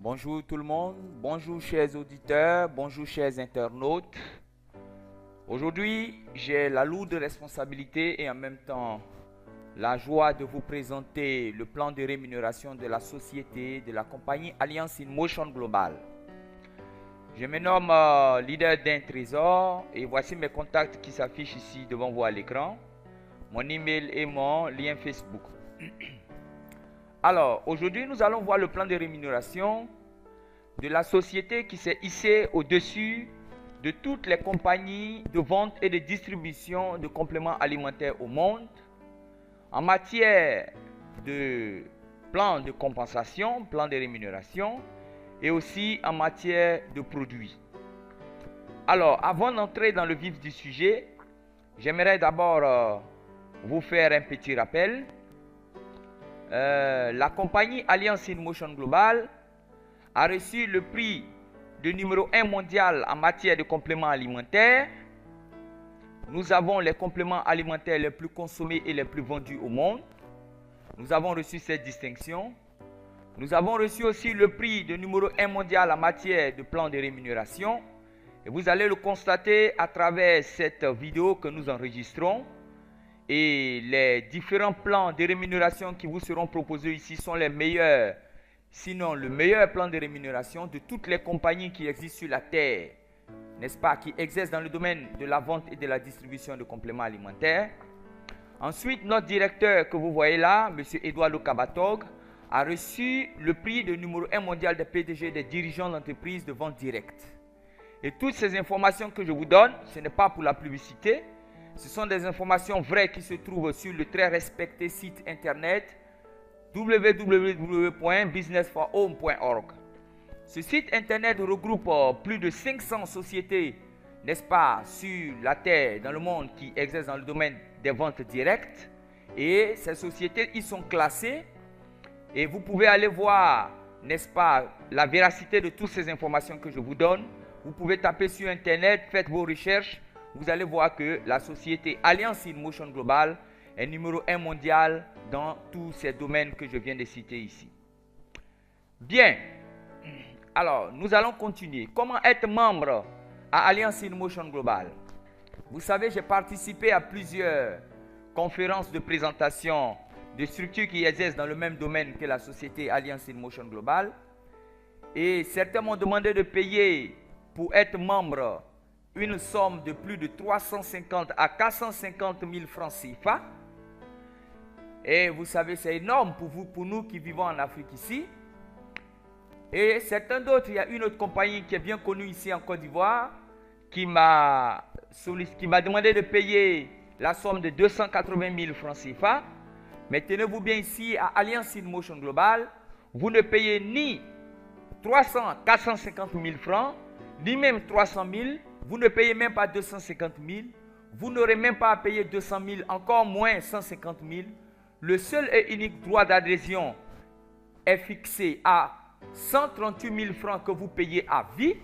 Bonjour tout le monde, bonjour chers auditeurs, bonjour chers internautes. Aujourd'hui, j'ai la lourde responsabilité et en même temps la joie de vous présenter le plan de rémunération de la société de la compagnie Alliance in Motion Global. Je me nomme leader d'un trésor et voici mes contacts qui s'affichent ici devant vous à l'écran, mon email et mon lien Facebook. Alors, aujourd'hui, nous allons voir le plan de rémunération de la société qui s'est hissée au-dessus de toutes les compagnies de vente et de distribution de compléments alimentaires au monde en matière de plan de compensation, plan de rémunération et aussi en matière de produits. Alors, avant d'entrer dans le vif du sujet, j'aimerais d'abord vous faire un petit rappel. La compagnie Alliance in Motion Global a reçu le prix de numéro 1 mondial en matière de compléments alimentaires. Nous avons les compléments alimentaires les plus consommés et les plus vendus au monde. Nous avons reçu cette distinction. Nous avons reçu aussi le prix de numéro 1 mondial en matière de plan de rémunération. Et vous allez le constater à travers cette vidéo que nous enregistrons. Et les différents plans de rémunération qui vous seront proposés ici sont les meilleurs, sinon le meilleur plan de rémunération de toutes les compagnies qui existent sur la Terre, n'est-ce pas, qui exercent dans le domaine de la vente et de la distribution de compléments alimentaires. Ensuite, notre directeur que vous voyez là, M. Eduardo Cabatog, a reçu le prix de numéro 1 mondial des PDG des dirigeants d'entreprises de vente directe. Et toutes ces informations que je vous donne, ce n'est pas pour la publicité, ce sont des informations vraies qui se trouvent sur le très respecté site internet www.businessforhome.org. Ce site internet regroupe plus de 500 sociétés, n'est-ce pas, sur la terre, dans le monde, qui exercent dans le domaine des ventes directes. Et ces sociétés, ils sont classées. Et vous pouvez aller voir, n'est-ce pas, la véracité de toutes ces informations que je vous donne. Vous pouvez taper sur internet, faites vos recherches. Vous allez voir que la société Alliance in Motion Global est numéro 1 mondial dans tous ces domaines que je viens de citer ici. Bien, alors nous allons continuer. Comment être membre à Alliance in Motion Global? Vous savez, j'ai participé à plusieurs conférences de présentation de structures qui exercent dans le même domaine que la société Alliance in Motion Global. Et certains m'ont demandé de payer pour être membre une somme de plus de 350 à 450 000 francs CFA. Et vous savez, c'est énorme pour nous qui vivons en Afrique ici. Et certains d'autres, il y a une autre compagnie qui est bien connue ici en Côte d'Ivoire qui m'a demandé de payer la somme de 280 000 francs CFA. Mais tenez-vous bien ici, à Alliance in Motion Global, vous ne payez ni 450 000 francs, ni même 300 000. Vous ne payez même pas 250 000. Vous n'aurez même pas à payer 200 000, encore moins 150 000. Le seul et unique droit d'adhésion est fixé à 138 000 francs que vous payez à vie.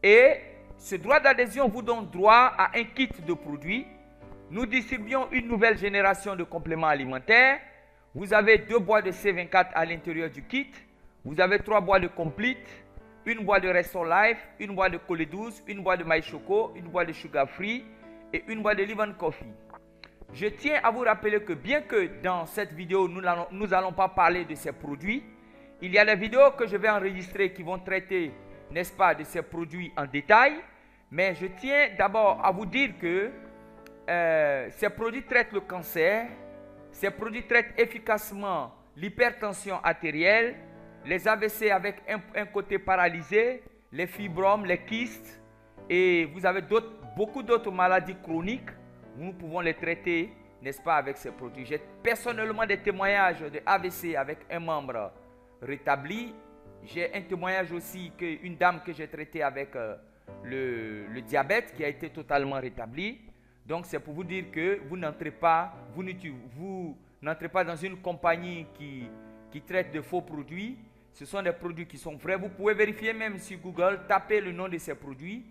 Et ce droit d'adhésion vous donne droit à un kit de produits. Nous distribuons une nouvelle génération de compléments alimentaires. Vous avez 2 boîtes de C24 à l'intérieur du kit. Vous avez 3 boîtes de Complete, une boîte de Restore Life, une boîte de Colée 12, une boîte de maïs choco, une boîte de Sugar Free et une boîte de Live and Coffee. Je tiens à vous rappeler que bien que dans cette vidéo, nous n'allons pas parler de ces produits, il y a des vidéos que je vais enregistrer qui vont traiter, n'est-ce pas, de ces produits en détail. Mais je tiens d'abord à vous dire que ces produits traitent le cancer, ces produits traitent efficacement l'hypertension artérielle, les AVC avec un côté paralysé, les fibromes, les kystes, et vous avez beaucoup d'autres maladies chroniques. Nous pouvons les traiter, n'est-ce pas, avec ces produits. J'ai personnellement des témoignages de AVC avec un membre rétabli. J'ai un témoignage aussi qu'une dame que j'ai traitée avec le diabète qui a été totalement rétabli. Donc c'est pour vous dire que vous n'entrez pas dans une compagnie qui traite de faux produits. Ce sont des produits qui sont vrais. Vous pouvez vérifier même sur Google, tapez le nom de ces produits,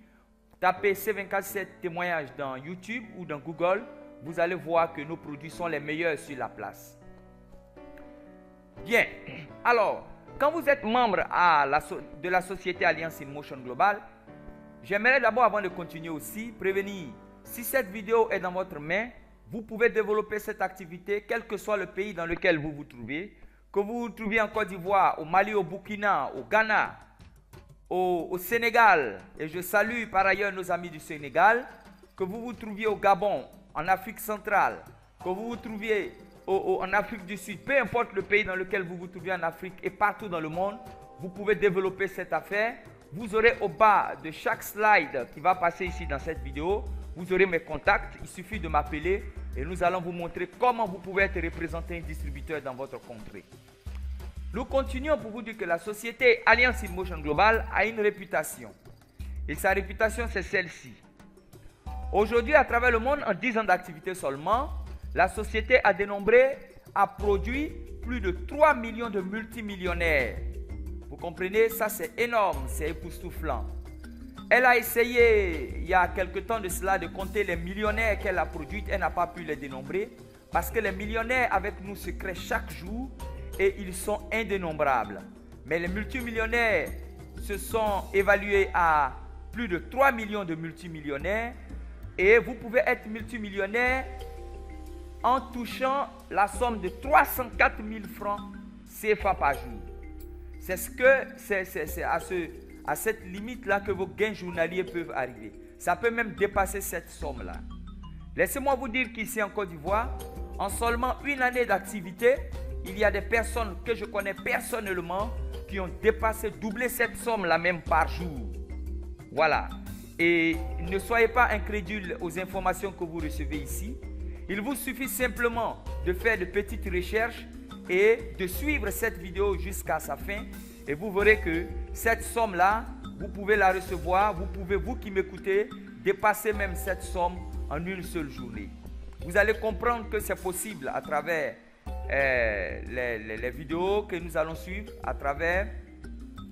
tapez C24 témoignages dans YouTube ou dans Google. Vous allez voir que nos produits sont les meilleurs sur la place. Bien, alors, quand vous êtes membre de la société Alliance in Motion Global, j'aimerais d'abord, avant de continuer aussi, prévenir, si cette vidéo est dans votre main, vous pouvez développer cette activité, quel que soit le pays dans lequel vous vous trouvez, que vous vous trouviez en Côte d'Ivoire, au Mali, au Burkina, au Ghana, au Sénégal, et je salue par ailleurs nos amis du Sénégal, que vous vous trouviez au Gabon, en Afrique centrale, que vous vous trouviez en Afrique du Sud, peu importe le pays dans lequel vous vous trouvez en Afrique et partout dans le monde, vous pouvez développer cette affaire. Vous aurez au bas de chaque slide qui va passer ici dans cette vidéo, vous aurez mes contacts, il suffit de m'appeler et nous allons vous montrer comment vous pouvez être représenté un distributeur dans votre contrée. Nous continuons pour vous dire que la société Alliance in Motion Global a une réputation. Et sa réputation, c'est celle-ci. Aujourd'hui, à travers le monde, en 10 ans d'activité seulement, la société a produit plus de 3 millions de multimillionnaires. Vous comprenez, ça c'est énorme, c'est époustouflant. Elle a essayé, il y a quelque temps de cela, de compter les millionnaires qu'elle a produits. Elle n'a pas pu les dénombrer parce que les millionnaires avec nous se créent chaque jour et ils sont indénombrables. Mais les multimillionnaires se sont évalués à plus de 3 millions de multimillionnaires et vous pouvez être multimillionnaire en touchant la somme de 304 000 francs CFA par jour. C'est à cette limite-là que vos gains journaliers peuvent arriver. Ça peut même dépasser cette somme-là. Laissez-moi vous dire qu'ici en Côte d'Ivoire, en seulement une année d'activité, il y a des personnes que je connais personnellement qui ont doublé cette somme-là même par jour. Voilà. Et ne soyez pas incrédules aux informations que vous recevez ici. Il vous suffit simplement de faire de petites recherches et de suivre cette vidéo jusqu'à sa fin. Et vous verrez que cette somme-là, vous pouvez la recevoir. Vous pouvez, vous qui m'écoutez, dépasser même cette somme en une seule journée. Vous allez comprendre que c'est possible à travers les vidéos que nous allons suivre, à travers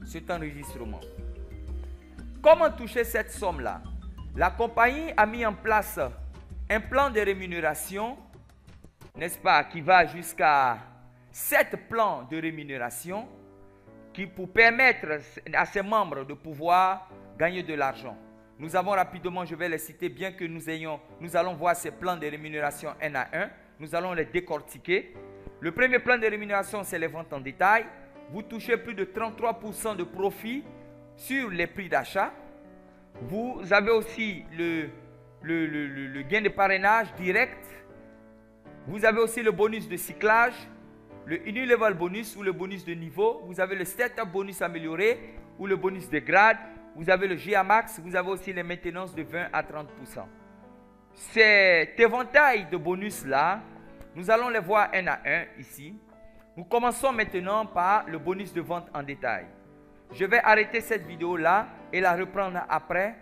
cet enregistrement. Comment toucher cette somme-là? La compagnie a mis en place un plan de rémunération, n'est-ce pas, qui va jusqu'à 7 plans de rémunération qui pour permettre à ses membres de pouvoir gagner de l'argent. Nous avons rapidement, je vais les citer, bien que nous allons voir ces plans de rémunération un à un. Nous allons les décortiquer. Le premier plan de rémunération, c'est les ventes en détail. Vous touchez plus de 33% de profit sur les prix d'achat. Vous avez aussi le gain de parrainage direct. Vous avez aussi le bonus de cyclage, le Unilevel bonus ou le bonus de niveau. Vous avez le Startup bonus amélioré ou le bonus de grade. Vous avez le GA-Max. Vous avez aussi les maintenances de 20 à 30%. Cet éventail de bonus-là, nous allons les voir un à un ici. Nous commençons maintenant par le bonus de vente en détail. Je vais arrêter cette vidéo-là et la reprendre après.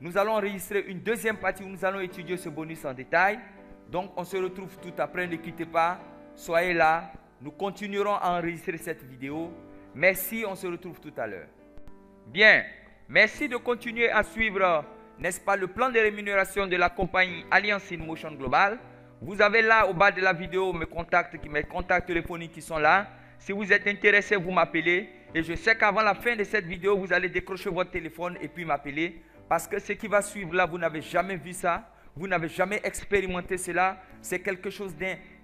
Nous allons enregistrer une deuxième partie où nous allons étudier ce bonus en détail. Donc, on se retrouve tout après. Ne quittez pas. Soyez là. Nous continuerons à enregistrer cette vidéo. Merci. On se retrouve tout à l'heure. Bien. Merci de continuer à suivre, n'est-ce pas, le plan de rémunération de la compagnie Alliance in Motion Global. Vous avez là au bas de la vidéo mes contacts téléphoniques qui sont là. Si vous êtes intéressé, vous m'appelez. Et je sais qu'avant la fin de cette vidéo, vous allez décrocher votre téléphone et puis m'appeler. Parce que ce qui va suivre là, vous n'avez jamais vu ça. Vous n'avez jamais expérimenté cela. C'est quelque chose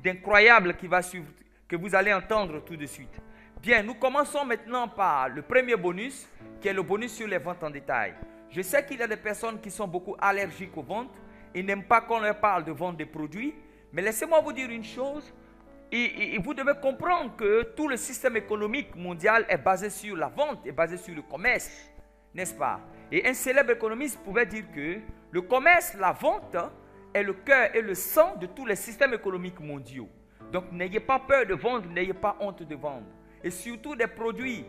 d'incroyable qui va suivre, que vous allez entendre tout de suite. Bien, nous commençons maintenant par le premier bonus, qui est le bonus sur les ventes en détail. Je sais qu'il y a des personnes qui sont beaucoup allergiques aux ventes et n'aiment pas qu'on leur parle de vente des produits. Mais laissez-moi vous dire une chose. Et vous devez comprendre que tout le système économique mondial est basé sur la vente, est basé sur le commerce, n'est-ce pas? Et un célèbre économiste pouvait dire que le commerce, la vente, est le cœur et le sang de tous les systèmes économiques mondiaux. Donc n'ayez pas peur de vendre, n'ayez pas honte de vendre. Et surtout des produits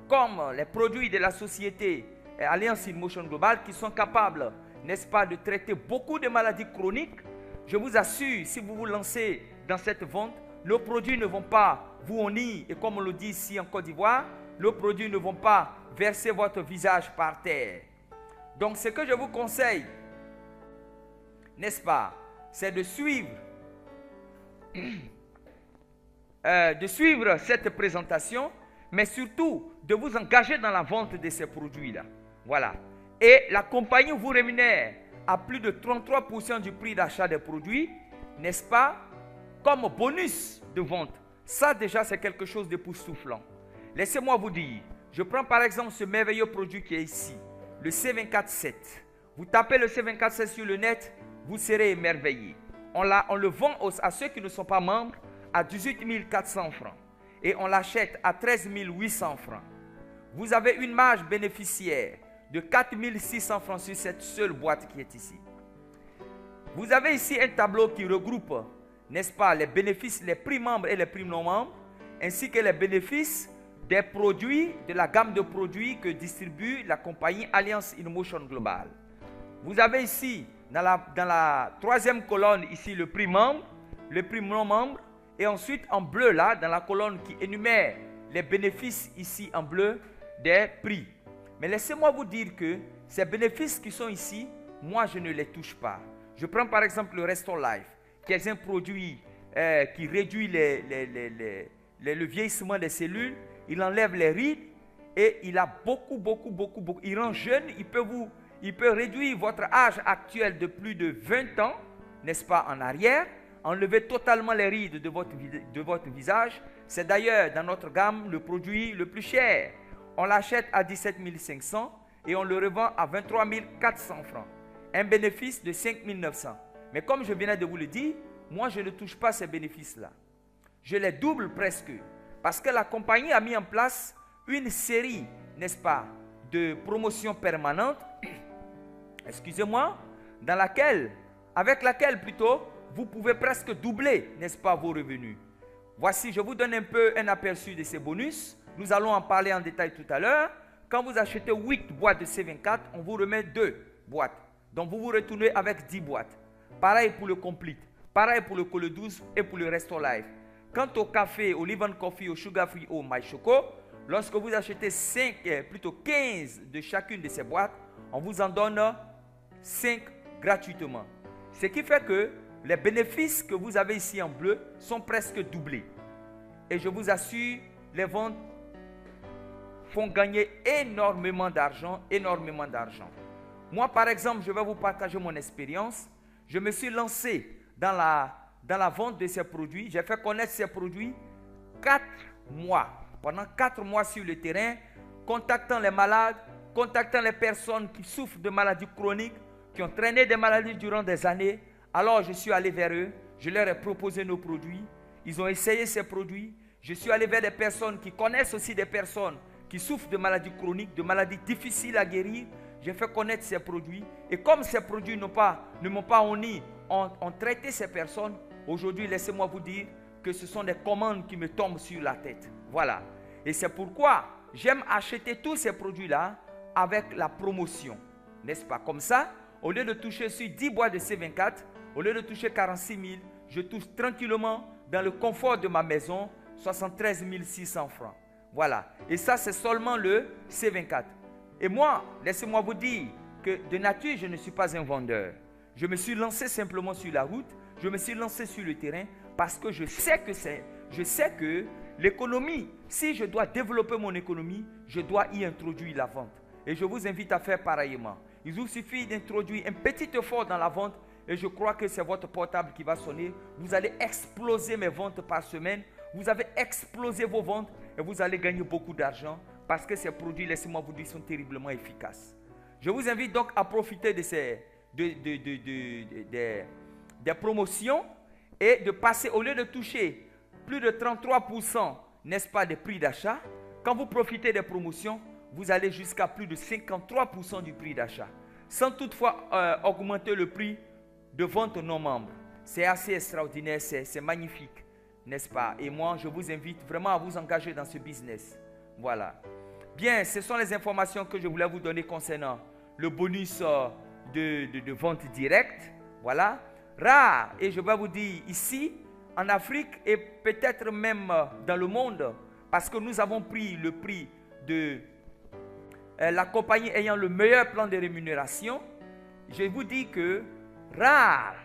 comme les produits de la société Alliance in Motion Global qui sont capables, n'est-ce pas, de traiter beaucoup de maladies chroniques. Je vous assure, si vous vous lancez dans cette vente, nos produits ne vont pas vous honnir. Et comme on le dit ici en Côte d'Ivoire, nos produits ne vont pas verser votre visage par terre. Donc ce que je vous conseille, n'est-ce pas, c'est de suivre cette présentation. mais surtout de vous engager dans la vente de ces produits-là. Voilà. Et la compagnie vous rémunère à plus de 33% du prix d'achat des produits, n'est-ce pas, comme bonus de vente. Ça déjà, c'est quelque chose d'époustouflant. Laissez-moi vous dire, je prends par exemple ce merveilleux produit qui est ici, le C247. Vous tapez le C247 sur le net, vous serez émerveillé. On le vend à ceux qui ne sont pas membres à 18 400 francs. Et on l'achète à 13 800 francs. Vous avez une marge bénéficiaire de 4 600 francs sur cette seule boîte qui est ici. Vous avez ici un tableau qui regroupe, n'est-ce pas, les bénéfices, les prix membres et les prix non membres, ainsi que les bénéfices des produits, de la gamme de produits que distribue la compagnie Alliance InMotion Global. Vous avez ici, dans la troisième colonne, ici, le prix membre, le prix non membre, et ensuite en bleu, là, dans la colonne qui énumère les bénéfices, ici, en bleu, des prix. Mais laissez-moi vous dire que ces bénéfices qui sont ici, moi, je ne les touche pas. Je prends par exemple le Restore Life, qui est un produit qui réduit le vieillissement des cellules, il enlève les rides et il a beaucoup. Il rend jeune, il peut réduire votre âge actuel de plus de 20 ans, n'est-ce pas, en arrière, enlever totalement les rides de votre visage. C'est d'ailleurs dans notre gamme le produit le plus cher. On l'achète à 17 500 et on le revend à 23 400 francs. Un bénéfice de 5 900. Mais comme je venais de vous le dire, moi je ne touche pas ces bénéfices-là. Je les double presque. Parce que la compagnie a mis en place une série, n'est-ce pas, de promotions permanentes, excusez-moi, avec laquelle plutôt, vous pouvez presque doubler, n'est-ce pas, vos revenus. Voici, je vous donne un peu un aperçu de ces bonus. Nous allons en parler en détail tout à l'heure. Quand vous achetez 8 boîtes de C24, on vous remet 2 boîtes. Donc, vous vous retournez avec 10 boîtes. Pareil pour le Complete. Pareil pour le Cole 12 et pour le Restore Life. Quant au café, au Live & Coffee, au Sugar Free, au My Choco, lorsque vous achetez 15 de chacune de ces boîtes, on vous en donne 5 gratuitement. Ce qui fait que les bénéfices que vous avez ici en bleu sont presque doublés. Et je vous assure, les ventes font gagner énormément d'argent, Moi, par exemple, je vais vous partager mon expérience. Je me suis lancé dans la vente de ces produits. J'ai fait connaître ces produits 4 mois. Pendant 4 mois sur le terrain, contactant les malades, contactant les personnes qui souffrent de maladies chroniques, qui ont traîné des maladies durant des années. Alors, je suis allé vers eux. Je leur ai proposé nos produits. Ils ont essayé ces produits. Je suis allé vers des personnes qui connaissent aussi des personnes qui souffrent de maladies chroniques, de maladies difficiles à guérir. J'ai fait connaître ces produits. Et comme ces produits ne m'ont pas honni, ont traité ces personnes, aujourd'hui, laissez-moi vous dire que ce sont des commandes qui me tombent sur la tête. Voilà. Et c'est pourquoi j'aime acheter tous ces produits-là avec la promotion. N'est-ce pas? Comme ça, au lieu de toucher sur 10 boîtes de C24, au lieu de toucher 46 000, je touche tranquillement dans le confort de ma maison 73 600 francs. Voilà. Et ça, c'est seulement le C24. Et moi, laissez-moi vous dire que de nature, je ne suis pas un vendeur. Je me suis lancé simplement sur la route. Je me suis lancé sur le terrain parce que je sais que l'économie, si je dois développer mon économie, je dois y introduire la vente. Et je vous invite à faire pareillement. Il vous suffit d'introduire un petit effort dans la vente et je crois que c'est votre portable qui va sonner. Vous allez exploser mes ventes par semaine. Vous avez explosé vos ventes et vous allez gagner beaucoup d'argent parce que ces produits, laissez-moi vous dire, sont terriblement efficaces. Je vous invite donc à profiter de des promotions et de passer, au lieu de toucher plus de 33%, n'est-ce pas, des prix d'achat, quand vous profitez des promotions, vous allez jusqu'à plus de 53% du prix d'achat, sans toutefois augmenter le prix de vente non membre. C'est assez extraordinaire, c'est magnifique, n'est-ce pas? Et moi, je vous invite vraiment à vous engager dans ce business. Voilà. Bien, ce sont les informations que je voulais vous donner concernant le bonus de vente directe. Voilà. Rare, et je vais vous dire ici, en Afrique et peut-être même dans le monde, parce que nous avons pris le prix de la compagnie ayant le meilleur plan de rémunération. Je vous dis que rares,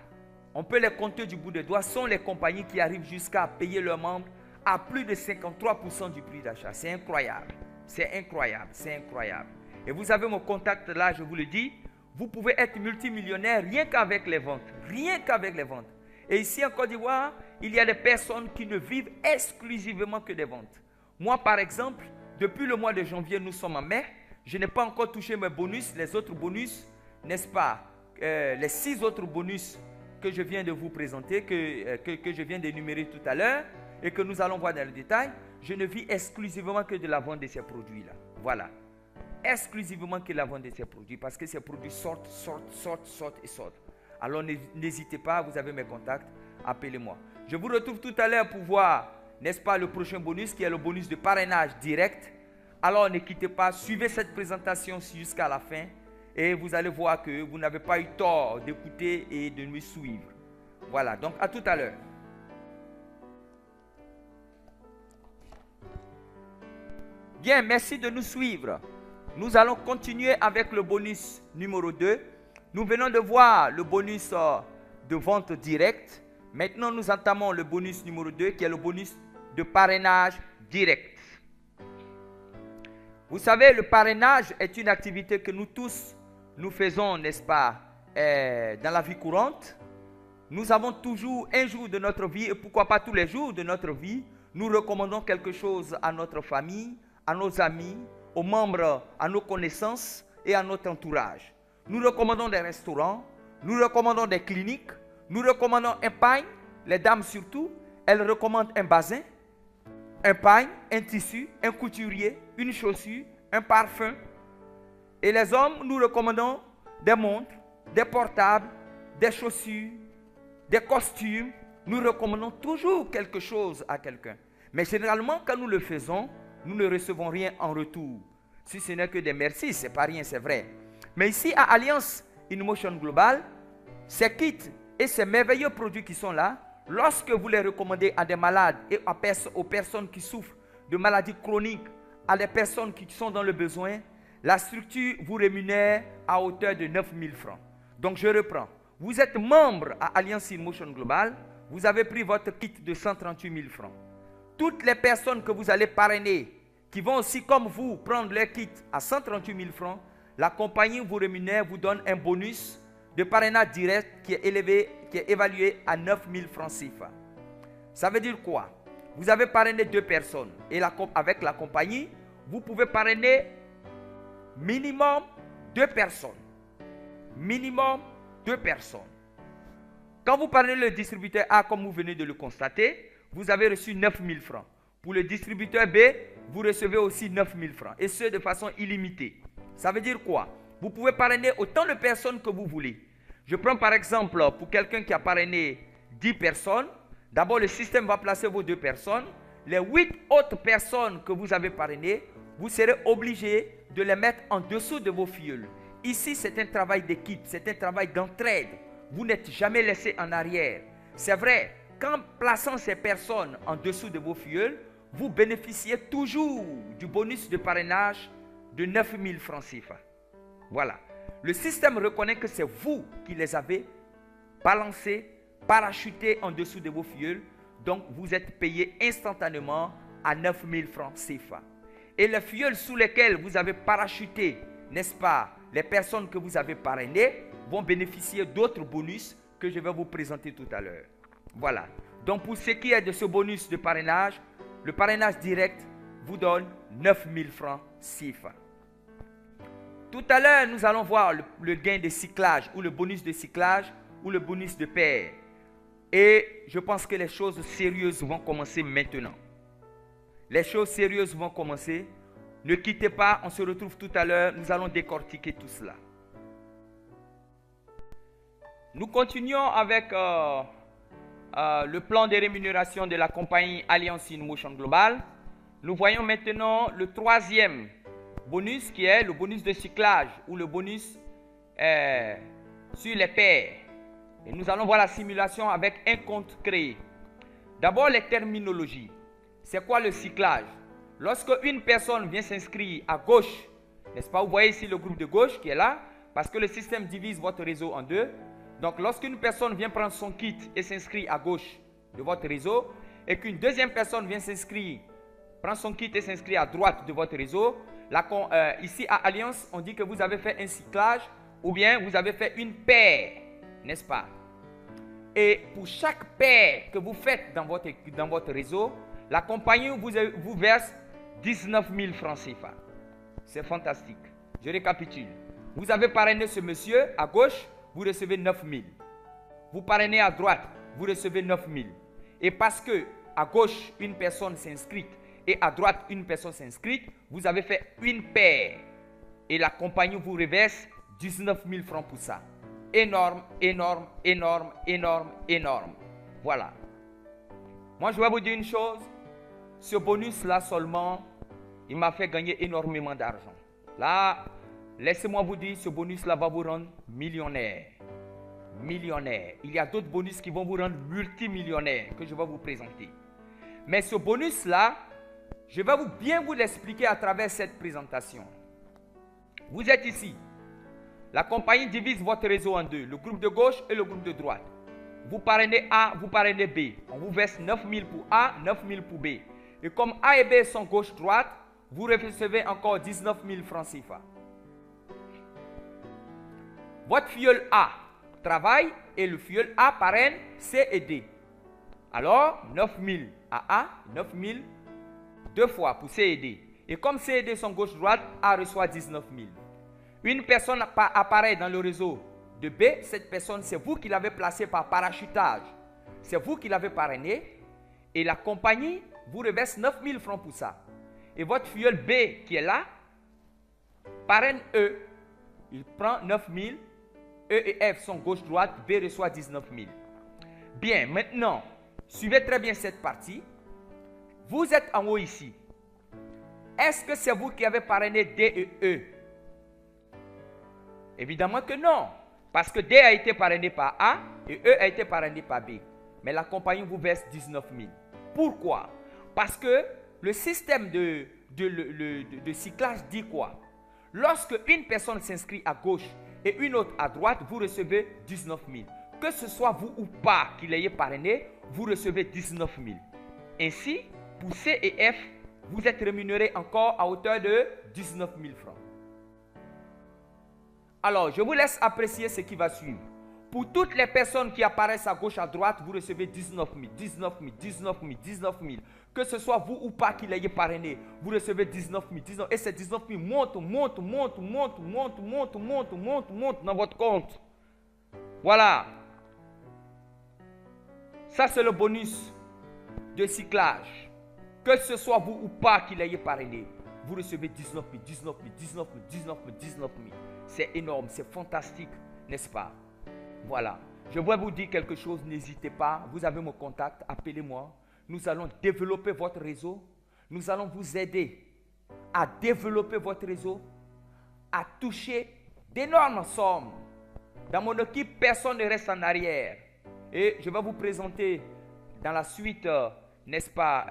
on peut les compter du bout des doigts, sont les compagnies qui arrivent jusqu'à payer leurs membres à plus de 53% du prix d'achat. C'est incroyable. C'est incroyable. C'est incroyable. Et vous avez mon contact là, je vous le dis. Vous pouvez être multimillionnaire rien qu'avec les ventes. Rien qu'avec les ventes. Et ici en Côte d'Ivoire, il y a des personnes qui ne vivent exclusivement que des ventes. Moi, par exemple, depuis le mois de janvier, nous sommes en mai. Je n'ai pas encore touché mes bonus, les autres bonus, n'est-ce pas? Les 6 autres bonus que je viens de vous présenter, que je viens d'énumérer tout à l'heure et que nous allons voir dans le détail. Je ne vis exclusivement que de la vente de ces produits-là. Voilà. Exclusivement que de la vente de ces produits parce que ces produits sortent. Alors n'hésitez pas, vous avez mes contacts, appelez-moi. Je vous retrouve tout à l'heure pour voir, n'est-ce pas, le prochain bonus qui est le bonus de parrainage direct. Alors ne quittez pas, suivez cette présentation jusqu'à la fin et vous allez voir que vous n'avez pas eu tort d'écouter et de me suivre. Voilà, donc à tout à l'heure. Bien, merci de nous suivre. Nous allons continuer avec le bonus numéro 2. Nous venons de voir le bonus de vente directe. Maintenant, nous entamons le bonus numéro 2 qui est le bonus de parrainage direct. Vous savez, le parrainage est une activité que nous tous, nous faisons, n'est-ce pas, dans la vie courante. Nous avons toujours un jour de notre vie, et pourquoi pas tous les jours de notre vie, nous recommandons quelque chose à notre famille, à nos amis, aux membres, à nos connaissances et à notre entourage. Nous recommandons des restaurants, nous recommandons des cliniques, nous recommandons un pagne, les dames surtout, elles recommandent un bazin, un pagne, un tissu, un couturier, une chaussure, un parfum. Et les hommes, nous recommandons des montres, des portables, des chaussures, des costumes. Nous recommandons toujours quelque chose à quelqu'un. Mais généralement, quand nous le faisons, nous ne recevons rien en retour. Si ce n'est que des merci, ce n'est pas rien, c'est vrai. Mais ici, à Alliance InMotion Global, ces kits et ces merveilleux produits qui sont là, lorsque vous les recommandez à des malades et aux personnes qui souffrent de maladies chroniques, à des personnes qui sont dans le besoin, la structure vous rémunère à hauteur de 9 000 francs. Donc je reprends. Vous êtes membre à Alliance InMotion Global, vous avez pris votre kit de 138 000 francs. Toutes les personnes que vous allez parrainer, qui vont aussi comme vous prendre leur kit à 138 000 francs, la compagnie vous rémunère, vous donne un bonus de parrainage direct qui est évalué à 9 000 francs CFA. Ça veut dire quoi? Vous avez parrainé 2 personnes et avec la compagnie, vous pouvez parrainer minimum 2 personnes. Minimum 2 personnes. Quand vous parrainez le distributeur A, comme vous venez de le constater, vous avez reçu 9 000 francs. Pour le distributeur B, vous recevez aussi 9 000 francs. Et ce, de façon illimitée. Ça veut dire quoi? Vous pouvez parrainer autant de personnes que vous voulez. Je prends par exemple, pour quelqu'un qui a parrainé 10 personnes, d'abord le système va placer vos 2 personnes. Les 8 autres personnes que vous avez parrainées, vous serez obligé de les mettre en dessous de vos filleuls. Ici, c'est un travail d'équipe, c'est un travail d'entraide. Vous n'êtes jamais laissé en arrière. C'est vrai, qu'en plaçant ces personnes en dessous de vos filleuls, vous bénéficiez toujours du bonus de parrainage de 9 000 francs CFA. Voilà. Le système reconnaît que c'est vous qui les avez balancés, parachutés en dessous de vos filleuls. Donc, vous êtes payé instantanément à 9 000 francs CFA. Et les filleuls sous lesquels vous avez parachuté, n'est-ce pas, les personnes que vous avez parrainées vont bénéficier d'autres bonus que je vais vous présenter tout à l'heure. Voilà. Donc, pour ce qui est de ce bonus de parrainage, le parrainage direct vous donne 9 000 francs CFA. Tout à l'heure, nous allons voir le gain de cyclage ou le bonus de cyclage ou le bonus de paire. Et je pense que les choses sérieuses vont commencer maintenant. Les choses sérieuses vont commencer. Ne quittez pas, on se retrouve tout à l'heure. Nous allons décortiquer tout cela. Nous continuons avec le plan de rémunération de la compagnie Alliance InMotion Global. Nous voyons maintenant le 3e bonus qui est le bonus de cyclage ou le bonus sur les paires. Et nous allons voir la simulation avec un compte créé. D'abord, les terminologies. C'est quoi le cyclage? Lorsque une personne vient s'inscrire à gauche, n'est-ce pas? Vous voyez ici le groupe de gauche qui est là, parce que le système divise votre réseau en 2. Donc, lorsqu'une personne vient prendre son kit et s'inscrit à gauche de votre réseau, et qu'une deuxième personne vient s'inscrire, prend son kit et s'inscrit à droite de votre réseau, ici à Alliance, on dit que vous avez fait un cyclage ou bien vous avez fait une paire, n'est-ce pas? Et pour chaque paire que vous faites dans votre réseau, la compagnie vous verse 19 000 francs CFA. C'est fantastique. Je récapitule. Vous avez parrainé ce monsieur à gauche, vous recevez 9 000. Vous parrainez à droite, vous recevez 9 000. Et parce que à gauche, une personne s'inscrit et à droite, une personne s'inscrit, vous avez fait une paire. Et la compagnie vous reverse 19 000 francs pour ça. Énorme, énorme, énorme, énorme, énorme. Voilà. Moi, je vais vous dire une chose. Ce bonus-là seulement, il m'a fait gagner énormément d'argent. Là, laissez-moi vous dire, ce bonus-là va vous rendre millionnaire. Millionnaire. Il y a d'autres bonus qui vont vous rendre multimillionnaire que je vais vous présenter. Mais ce bonus-là, je vais bien vous l'expliquer à travers cette présentation. Vous êtes ici. La compagnie divise votre réseau en deux, le groupe de gauche et le groupe de droite. Vous parrainez A, vous parrainez B. On vous verse 9 000 pour A, 9 000 pour B. Et comme A et B sont gauche-droite, vous recevez encore 19 000 francs CFA. Votre filleul A travaille et le filleul A parraine C et D. Alors, 9 000 à A, 9 000 deux fois pour C et D. Et comme C et D sont gauche-droite, A reçoit 19 000. Une personne apparaît dans le réseau de B. Cette personne, c'est vous qui l'avez placée par parachutage. C'est vous qui l'avez parrainé. Et la compagnie vous reverse 9 000 francs pour ça. Et votre filleul B qui est là, parraine E. Il prend 9 000. E et F sont gauche-droite. B reçoit 19 000. Bien, maintenant, suivez très bien cette partie. Vous êtes en haut ici. Est-ce que c'est vous qui avez parrainé D et E? Évidemment que non. Parce que D a été parrainé par A et E a été parrainé par B. Mais la compagnie vous verse 19 000. Pourquoi? Parce que le système de cyclage dit quoi? Lorsque une personne s'inscrit à gauche et une autre à droite, vous recevez 19 000. Que ce soit vous ou pas qui l'ayez parrainé, vous recevez 19 000. Ainsi, pour C et F, vous êtes rémunéré encore à hauteur de 19 000 francs. Alors, je vous laisse apprécier ce qui va suivre. Pour toutes les personnes qui apparaissent à gauche, à droite, vous recevez 19 000, 19 000, 19 000, 19 000. Que ce soit vous ou pas qui l'ayez parrainé, vous recevez 19 000, 19 000. Et ces 19 000 montent dans votre compte. Voilà. Ça, c'est le bonus de cyclage. Que ce soit vous ou pas qui l'ayez parrainé, vous recevez 19 000, 19 000, 19 000, 19 000, 19 000. C'est énorme, c'est fantastique, n'est-ce pas? Voilà. Je vais vous dire quelque chose, n'hésitez pas. Vous avez mon contact, appelez-moi. Nous allons développer votre réseau. Nous allons vous aider à développer votre réseau, à toucher d'énormes sommes. Dans mon équipe, personne ne reste en arrière. Et je vais vous présenter dans la suite, n'est-ce pas,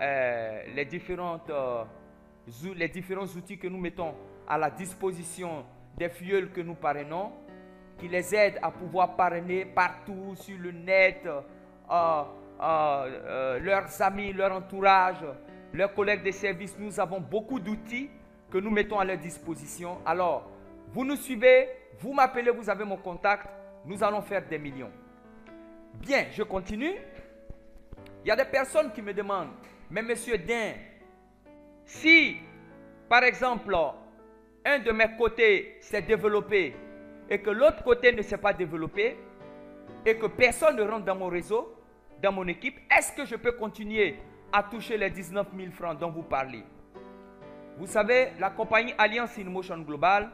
les différents outils que nous mettons à la disposition des filleuls que nous parrainons, qui les aident à pouvoir parrainer partout sur le net, leurs amis, leur entourage, leurs collègues de service. Nous avons beaucoup d'outils que nous mettons à leur disposition. Alors, vous nous suivez, vous m'appelez, vous avez mon contact, nous allons faire des millions. Bien, je continue. Il y a des personnes qui me demandent, mais monsieur Dain, si, par exemple, un de mes côtés s'est développé et que l'autre côté ne s'est pas développé et que personne ne rentre dans mon réseau, dans mon équipe, est-ce que je peux continuer à toucher les 19 000 francs dont vous parlez? Vous savez, la compagnie Alliance InMotion Global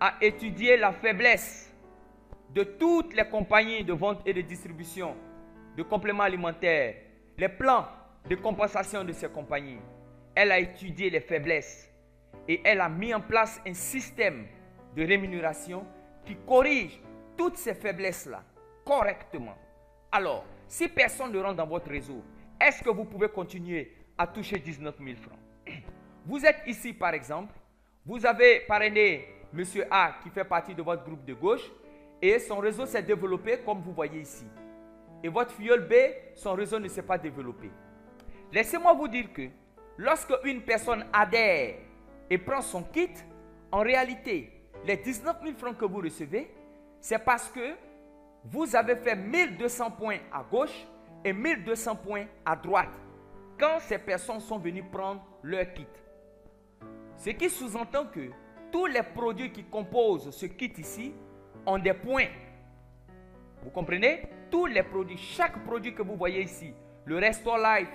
a étudié la faiblesse de toutes les compagnies de vente et de distribution de compléments alimentaires, les plans de compensation de ces compagnies. Elle a étudié les faiblesses et elle a mis en place un système de rémunération qui corrige toutes ces faiblesses-là correctement. Alors, si personne ne rentre dans votre réseau, est-ce que vous pouvez continuer à toucher 19 000 francs? Vous êtes ici par exemple, vous avez parrainé M. A qui fait partie de votre groupe de gauche et son réseau s'est développé comme vous voyez ici. et votre filleul B, son réseau ne s'est pas développé. Laissez-moi vous dire que lorsque une personne adhère et prend son kit, en réalité, les 19 000 francs que vous recevez, c'est parce que vous avez fait 1200 points à gauche et 1200 points à droite quand ces personnes sont venues prendre leur kit. Ce qui sous-entend que tous les produits qui composent ce kit ici ont des points. Vous comprenez? Tous les produits, chaque produit que vous voyez ici, le Restore Life,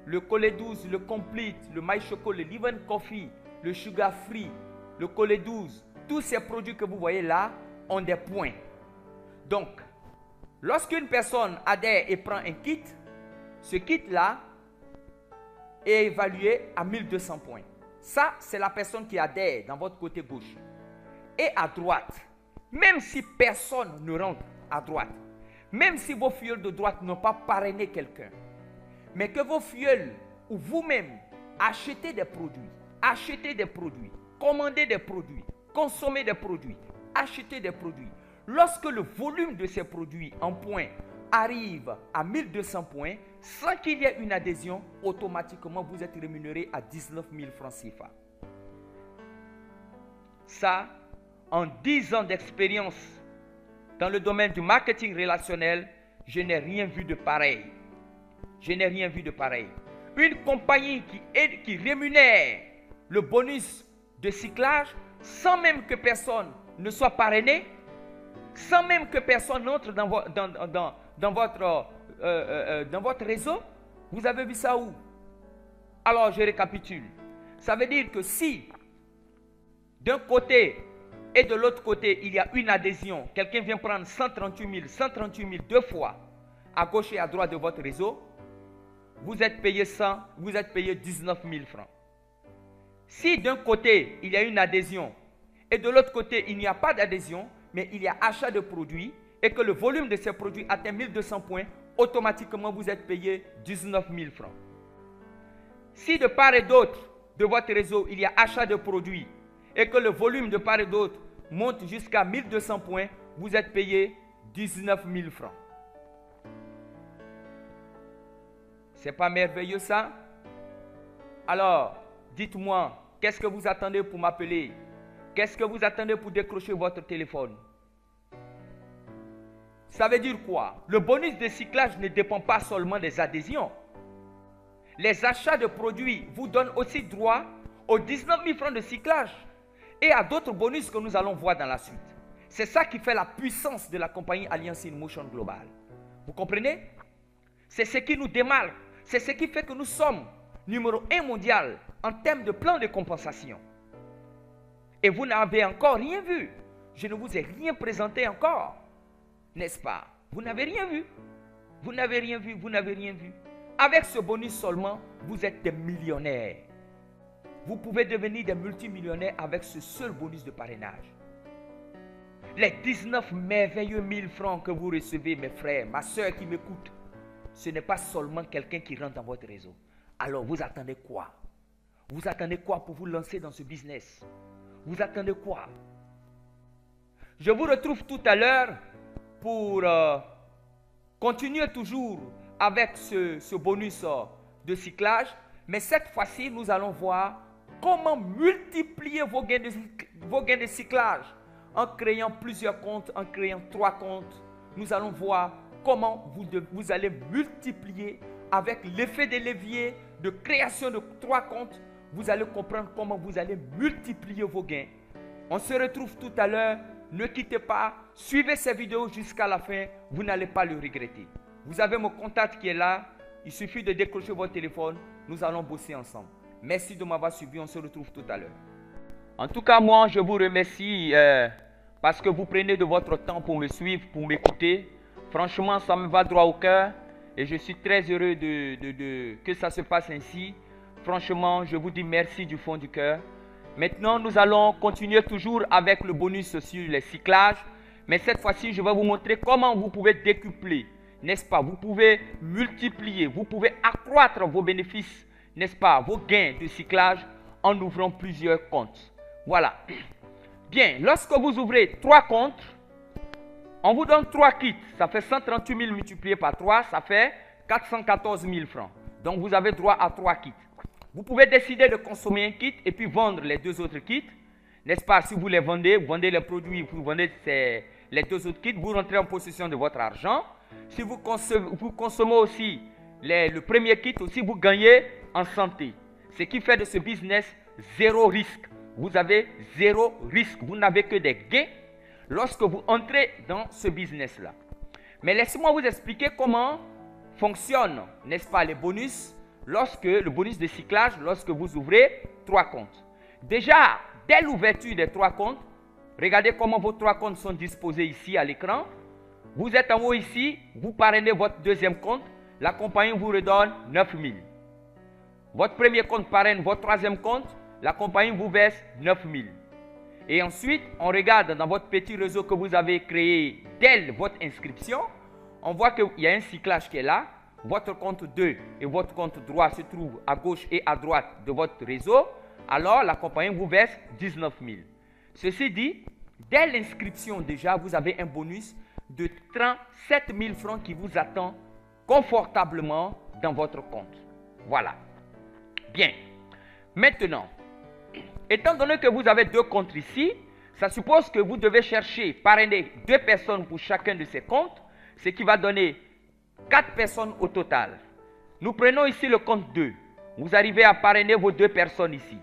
le Collet 12, le Complete, le My Choco, le Live and Coffee, le Sugar Free, le Collet 12, tous ces produits que vous voyez là ont des points. Donc, lorsqu'une personne adhère et prend un kit, ce kit-là est évalué à 1200 points. Ça, c'est la personne qui adhère dans votre côté gauche. Et à droite, même si personne ne rentre à droite, même si vos filleuls de droite n'ont pas parrainé quelqu'un, mais que vos filleuls ou vous-même achetez des produits, commandez des produits, consommez des produits, achetez des produits. Lorsque le volume de ces produits en points arrive à 1200 points, sans qu'il y ait une adhésion, automatiquement vous êtes rémunéré à 19 000 francs CFA. Ça, en 10 ans d'expérience dans le domaine du marketing relationnel, je n'ai rien vu de pareil. Je n'ai rien vu de pareil. Une compagnie qui rémunère le bonus de cyclage sans même que personne ne soit parrainé, sans même que personne n'entre dans votre réseau. Vous avez vu ça où? Alors, je récapitule. Ça veut dire que si d'un côté et de l'autre côté, il y a une adhésion, quelqu'un vient prendre 138 000 deux fois, à gauche et à droite de votre réseau, vous êtes payé 19 000 francs. Si d'un côté, il y a une adhésion et de l'autre côté, il n'y a pas d'adhésion, mais il y a achat de produits et que le volume de ces produits atteint 1200 points, automatiquement vous êtes payé 19 000 francs. Si de part et d'autre de votre réseau, il y a achat de produits et que le volume de part et d'autre monte jusqu'à 1200 points, vous êtes payé 19 000 francs. C'est pas merveilleux ça? Alors, dites-moi, qu'est-ce que vous attendez pour m'appeler? Qu'est-ce que vous attendez pour décrocher votre téléphone? Ça veut dire quoi? Le bonus de cyclage ne dépend pas seulement des adhésions. Les achats de produits vous donnent aussi droit aux 19 000 francs de cyclage et à d'autres bonus que nous allons voir dans la suite. C'est ça qui fait la puissance de la compagnie Alliance in Motion Global. Vous comprenez? C'est ce qui nous démarque. C'est ce qui fait que nous sommes numéro 1 mondial en termes de plan de compensation. Et vous n'avez encore rien vu. Je ne vous ai rien présenté encore. N'est-ce pas? Vous n'avez rien vu. Vous n'avez rien vu. Vous n'avez rien vu. Avec ce bonus seulement, vous êtes des millionnaires. Vous pouvez devenir des multimillionnaires avec ce seul bonus de parrainage. Les 19 merveilleux 1000 francs que vous recevez, mes frères, ma soeur qui m'écoute, ce n'est pas seulement quelqu'un qui rentre dans votre réseau. Alors vous attendez quoi? Vous attendez quoi pour vous lancer dans ce business? Vous attendez quoi? Je vous retrouve tout à l'heure pour continuer toujours avec ce bonus de cyclage. Mais cette fois-ci, nous allons voir comment multiplier vos gains de cyclage en créant plusieurs comptes, en créant 3 comptes. Nous allons voir comment vous allez multiplier avec l'effet de levier de création de 3 comptes. Vous allez comprendre comment vous allez multiplier vos gains. On se retrouve tout à l'heure. Ne quittez pas. Suivez ces vidéos jusqu'à la fin. Vous n'allez pas le regretter. Vous avez mon contact qui est là. Il suffit de décrocher votre téléphone. Nous allons bosser ensemble. Merci de m'avoir suivi. On se retrouve tout à l'heure. En tout cas, moi, je vous remercie parce que vous prenez de votre temps pour me suivre, pour m'écouter. Franchement, ça me va droit au cœur. Et je suis très heureux que ça se passe ainsi. Franchement, je vous dis merci du fond du cœur. Maintenant, nous allons continuer toujours avec le bonus sur les cyclages. Mais cette fois-ci, je vais vous montrer comment vous pouvez décupler, n'est-ce pas? Vous pouvez multiplier, vous pouvez accroître vos bénéfices, n'est-ce pas? Vos gains de cyclage en ouvrant plusieurs comptes. Voilà. Bien, lorsque vous ouvrez 3 comptes, On vous donne 3 kits, ça fait 138 000 multiplié par 3, ça fait 414 000 francs. Donc vous avez droit à 3 kits. Vous pouvez décider de consommer un kit et puis vendre les 2 autres kits. N'est-ce pas? Si vous les vendez, vous vendez les produits, vous vendez les 2 autres kits, vous rentrez en possession de votre argent. Si vous consommez aussi le premier kit, aussi vous gagnez en santé. Ce qui fait de ce business zéro risque. Vous avez zéro risque, vous n'avez que des gains lorsque vous entrez dans ce business-là. Mais laissez-moi vous expliquer comment fonctionnent, n'est-ce pas, les bonus, le bonus de cyclage, lorsque vous ouvrez 3 comptes. Déjà, dès l'ouverture des 3 comptes, regardez comment vos 3 comptes sont disposés ici à l'écran. Vous êtes en haut ici, vous parrainez votre deuxième compte, la compagnie vous redonne 9 000. Votre premier compte parraine votre troisième compte, la compagnie vous verse 9 000. Et ensuite, on regarde dans votre petit réseau que vous avez créé dès votre inscription. On voit qu'il y a un cyclage qui est là. Votre compte 2 et votre compte droit se trouvent à gauche et à droite de votre réseau. Alors, la compagnie vous verse 19 000. Ceci dit, dès l'inscription déjà, vous avez un bonus de 37 000 francs qui vous attend confortablement dans votre compte. Voilà. Bien. Maintenant, étant donné que vous avez 2 comptes ici, ça suppose que vous devez chercher, parrainer 2 personnes pour chacun de ces comptes, ce qui va donner 4 personnes au total. Nous prenons ici le compte 2. Vous arrivez à parrainer vos 2 personnes ici,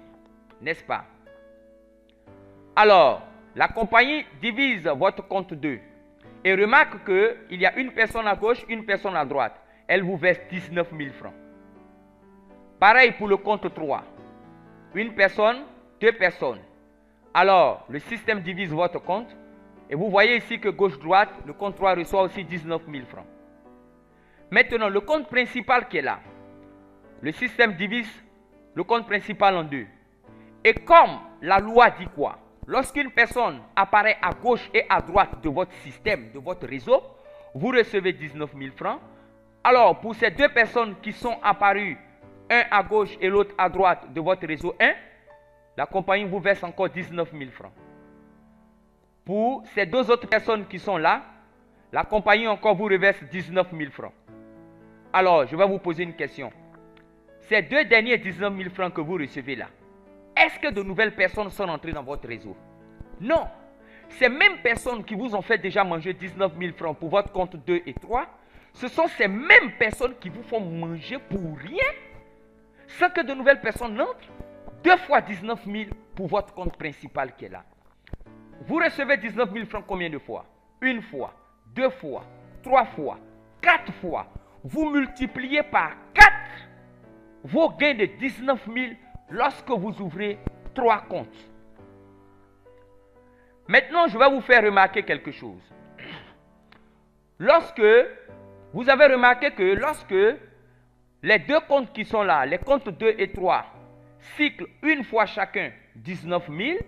n'est-ce pas? Alors, la compagnie divise votre compte 2 et remarque qu'il y a une personne à gauche, une personne à droite. Elle vous verse 19 000 francs. Pareil pour le compte 3. Une personne, 2 personnes. Alors, le système divise votre compte. Et vous voyez ici que gauche-droite, le compte 3 reçoit aussi 19 000 francs. Maintenant, le compte principal qui est là. Le système divise le compte principal en 2. Et comme la loi dit quoi? Lorsqu'une personne apparaît à gauche et à droite de votre système, de votre réseau, vous recevez 19 000 francs. Alors, pour ces 2 personnes qui sont apparues, un à gauche et l'autre à droite de votre réseau 1, la compagnie vous verse encore 19 000 francs. Pour ces 2 autres personnes qui sont là, la compagnie encore vous reverse 19 000 francs. Alors, je vais vous poser une question. Ces 2 derniers 19 000 francs que vous recevez là, est-ce que de nouvelles personnes sont entrées dans votre réseau? Non. Ces mêmes personnes qui vous ont fait déjà manger 19 000 francs pour votre compte 2 et 3, ce sont ces mêmes personnes qui vous font manger pour rien, sans que de nouvelles personnes n'entrent. 2 fois 19 000 pour votre compte principal qui est là. Vous recevez 19 000 francs combien de fois? 1 fois, 2 fois, 3 fois, 4 fois. Vous multipliez par 4 vos gains de 19 000 lorsque vous ouvrez 3 comptes. Maintenant, je vais vous faire remarquer quelque chose. Lorsque vous avez remarqué que lorsque les 2 comptes qui sont là, les comptes 2 et 3, cyclent 1 fois chacun 19 000,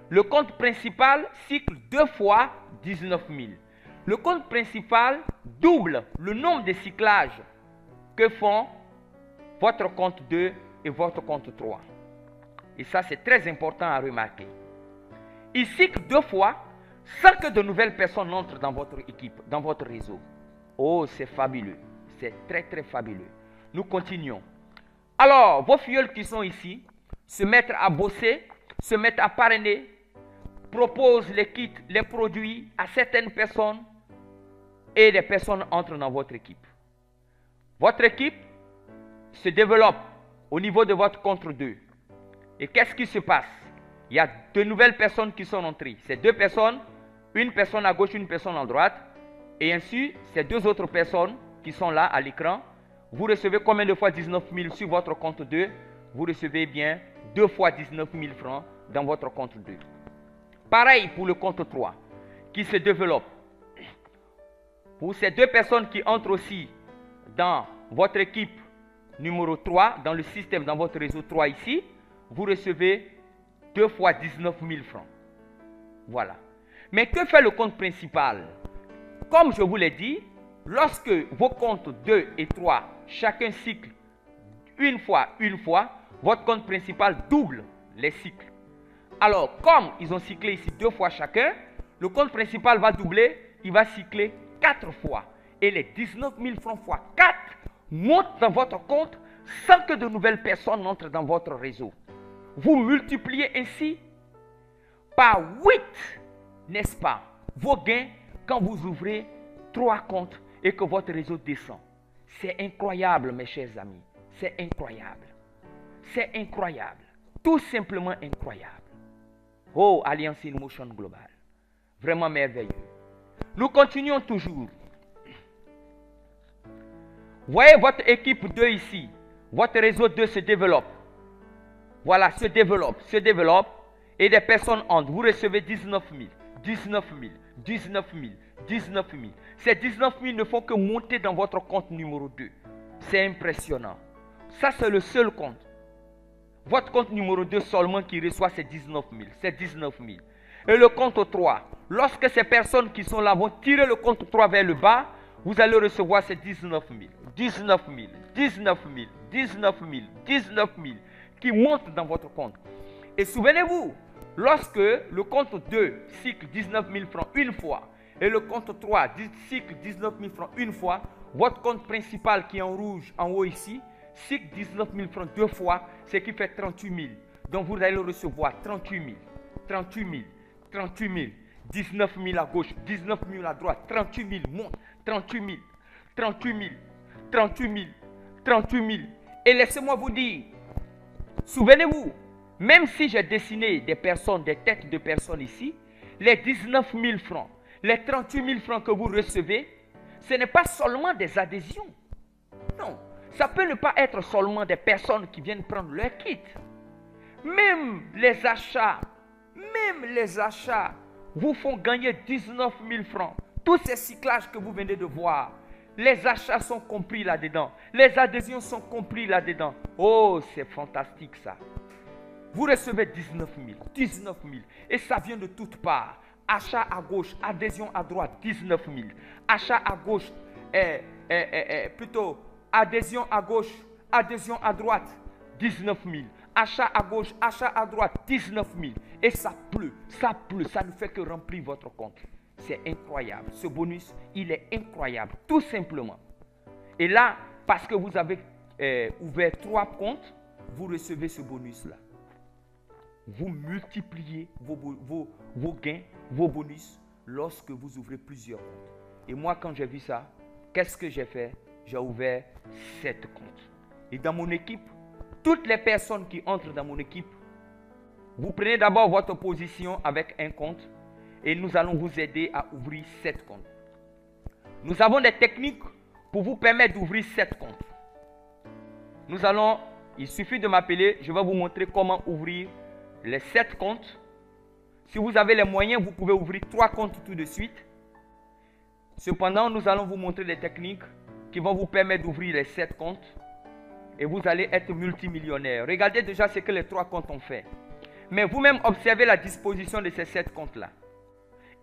le compte principal cycle 2 fois 19 000. Le compte principal double le nombre de cyclages que font votre compte 2 et votre compte 3. Et ça, c'est très important à remarquer. Il cycle 2 fois sans que de nouvelles personnes entrent dans votre équipe, dans votre réseau. Oh, c'est fabuleux. C'est très, très fabuleux. Nous continuons. Alors, vos filleuls qui sont ici se mettent à bosser, se mettent à parrainer, proposent les kits, les produits à certaines personnes et les personnes entrent dans votre équipe. Votre équipe se développe au niveau de votre compte 2. Et qu'est-ce qui se passe? Il y a de nouvelles personnes qui sont entrées. Ces 2 personnes, une personne à gauche, une personne à droite. Et ainsi, ces 2 autres personnes qui sont là à l'écran, vous recevez combien de fois 19 000 sur votre compte 2? Vous recevez bien 2 fois 19 000 francs dans votre compte 2. Pareil pour le compte 3 qui se développe. Pour ces 2 personnes qui entrent aussi dans votre équipe numéro 3, dans le système, dans votre réseau 3 ici, vous recevez 2 fois 19 000 francs. Voilà. Mais que fait le compte principal? Comme je vous l'ai dit, lorsque vos comptes 2 et 3, chacun cycle 1 fois, votre compte principal double les cycles. Alors, comme ils ont cyclé ici 2 fois chacun, Le compte principal va doubler, il va cycler 4 fois. Et les 19 000 francs fois 4 montent dans votre compte sans que de nouvelles personnes n'entrent dans votre réseau. Vous multipliez ainsi par 8, n'est-ce pas, vos gains quand vous ouvrez 3 comptes et que votre réseau descend. C'est incroyable, mes chers amis. C'est incroyable. C'est incroyable. Tout simplement incroyable. Oh, Alliance in Motion Global. Vraiment merveilleux. Nous continuons toujours. Voyez votre équipe 2 ici. Votre réseau 2 se développe. Voilà, se développe. Et des personnes entrent. Vous recevez 19 000, 19 000, 19 000, 19 000. Ces 19 000 ne font que monter dans votre compte numéro 2. C'est impressionnant. Ça, c'est le seul compte. Votre compte numéro 2 seulement qui reçoit ces 19 000. C'est 19 000. Et le compte 3, lorsque ces personnes qui sont là vont tirer le compte 3 vers le bas, vous allez recevoir ces 19 000, 19 000, 19 000, 19 000, 19 000 qui montent dans votre compte. Et souvenez-vous, lorsque le compte 2 cycle 19 000 francs une fois et le compte 3 cycle 19 000 francs une fois, votre compte principal qui est en rouge en haut ici, cycle 19 000 francs 2 fois, ce qui fait 38 000. Donc vous allez recevoir 38 000, 38 000, 38 000, 19 000 à gauche, 19 000 à droite, 38 000, monte, 38 000, 38 000, 38 000, 38 000. Et laissez-moi vous dire, souvenez-vous, même si j'ai dessiné des personnes, des têtes de personnes ici, les 19 000 francs, les 38 000 francs que vous recevez, ce n'est pas seulement des adhésions. Non, ça peut ne pas être seulement des personnes qui viennent prendre leur kit. Même les achats vous font gagner 19 000 francs. Tous ces cyclages que vous venez de voir, les achats sont compris là-dedans. Les adhésions sont compris là-dedans. Oh, c'est fantastique ça. Vous recevez 19 000, 19 000. Et ça vient de toutes parts. Achat à gauche, adhésion à droite, 19 000. Achat à gauche, plutôt adhésion à gauche, adhésion à droite, 19 000. Achat à gauche, achat à droite, 19 000. Et ça pleut, ça ne fait que remplir votre compte. C'est incroyable. Ce bonus, il est incroyable, tout simplement. Et là, parce que vous avez ouvert 3 comptes, vous recevez ce bonus-là. Vous multipliez vos gains, vos bonus, lorsque vous ouvrez plusieurs comptes. Et moi, quand j'ai vu ça, qu'est-ce que j'ai fait? J'ai ouvert 7 comptes. Et dans mon équipe, toutes les personnes qui entrent dans mon équipe, vous prenez d'abord votre position avec un compte et nous allons vous aider à ouvrir 7 comptes. Nous avons des techniques pour vous permettre d'ouvrir 7 comptes. Il suffit de m'appeler, je vais vous montrer comment ouvrir les 7 comptes. Si vous avez les moyens, vous pouvez ouvrir 3 comptes tout de suite. Cependant, nous allons vous montrer des techniques qui vont vous permettre d'ouvrir les 7 comptes. Et vous allez être multimillionnaire. Regardez déjà ce que les 3 comptes ont fait. Mais vous-même observez la disposition de ces 7 comptes-là.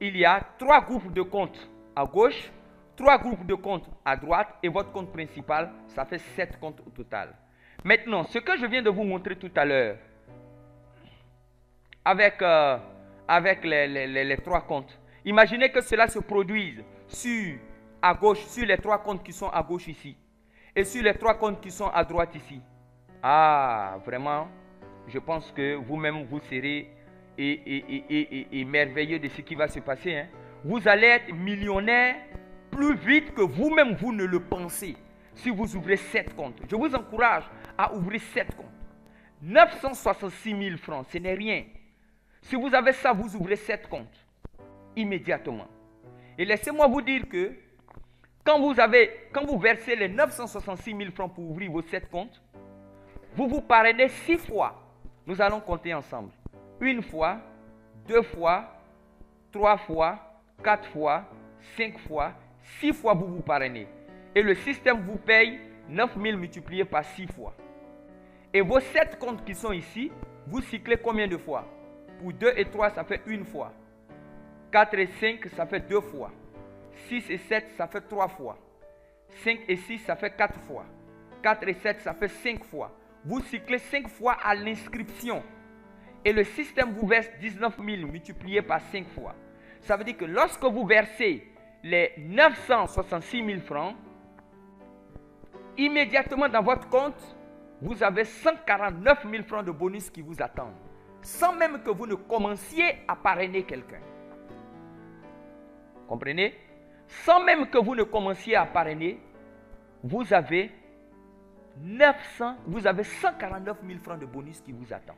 Il y a 3 groupes de comptes à gauche, 3 groupes de comptes à droite et votre compte principal, ça fait 7 comptes au total. Maintenant, ce que je viens de vous montrer tout à l'heure, avec les 3 comptes, imaginez que cela se produise à gauche, sur les 3 comptes qui sont à gauche ici. Et sur les 3 comptes qui sont à droite ici. Ah, vraiment, je pense que vous-même, vous serez merveilleux de ce qui va se passer. Hein. Vous allez être millionnaire plus vite que vous-même, vous ne le pensez. Si vous ouvrez 7 comptes. Je vous encourage à ouvrir 7 comptes. 966 000 francs, ce n'est rien. Si vous avez ça, vous ouvrez 7 comptes. Immédiatement. Et laissez-moi vous dire que quand vous versez les 966 000 francs pour ouvrir vos 7 comptes, vous vous parrainez 6 fois. Nous allons compter ensemble. 1 fois, 2 fois, 3 fois, 4 fois, 5 fois, 6 fois vous vous parrainez. Et le système vous paye 9 000 multiplié par 6 fois. Et vos 7 comptes qui sont ici, vous cyclez combien de fois? Pour 2 et 3, ça fait 1 fois. 4 et 5, ça fait 2 fois. 6 et 7, ça fait 3 fois. 5 et 6, ça fait 4 fois. 4 et 7, ça fait 5 fois. Vous cyclez 5 fois à l'inscription. Et le système vous verse 19 000 multiplié par 5 fois. Ça veut dire que lorsque vous versez les 966 000 francs, immédiatement dans votre compte, vous avez 149 000 francs de bonus qui vous attendent, sans même que vous ne commenciez à parrainer quelqu'un. Comprenez? Sans même que vous ne commenciez à parrainer, vous avez 149 000 francs de bonus qui vous attendent.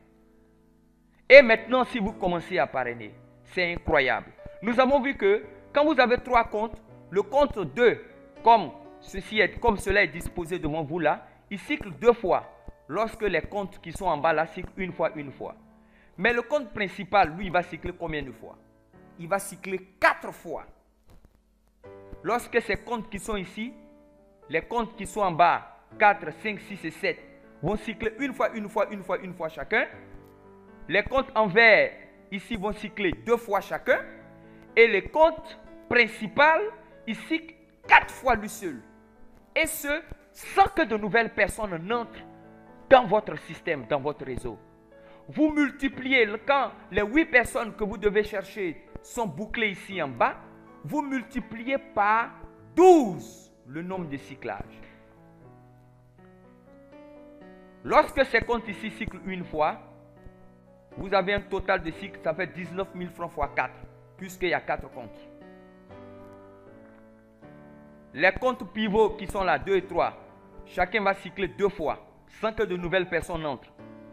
Et maintenant, si vous commencez à parrainer, c'est incroyable. Nous avons vu que quand vous avez 3 comptes, le compte 2, comme cela est disposé devant vous là, il cycle 2 fois. Lorsque les comptes qui sont en bas là cyclent une fois. Mais le compte principal, lui, il va cycler combien de fois? Il va cycler 4 fois. Lorsque ces comptes qui sont ici, les comptes qui sont en bas, 4, 5, 6 et 7, vont cycler une fois chacun. Les comptes en vert, ici, vont cycler 2 fois chacun. Et les comptes principal, ils cyclent 4 fois lui seul. Et ce, sans que de nouvelles personnes n'entrent dans votre système, dans votre réseau. Vous multipliez, quand les 8 personnes que vous devez chercher sont bouclées ici en bas, vous multipliez par 12 le nombre de cyclages. Lorsque ces comptes ici cyclent une fois, vous avez un total de cycles, ça fait 19 000 francs fois 4, puisqu'il y a 4 comptes. Les comptes pivots qui sont là, 2 et 3, chacun va cycler 2 fois, sans que de nouvelles personnes entrent.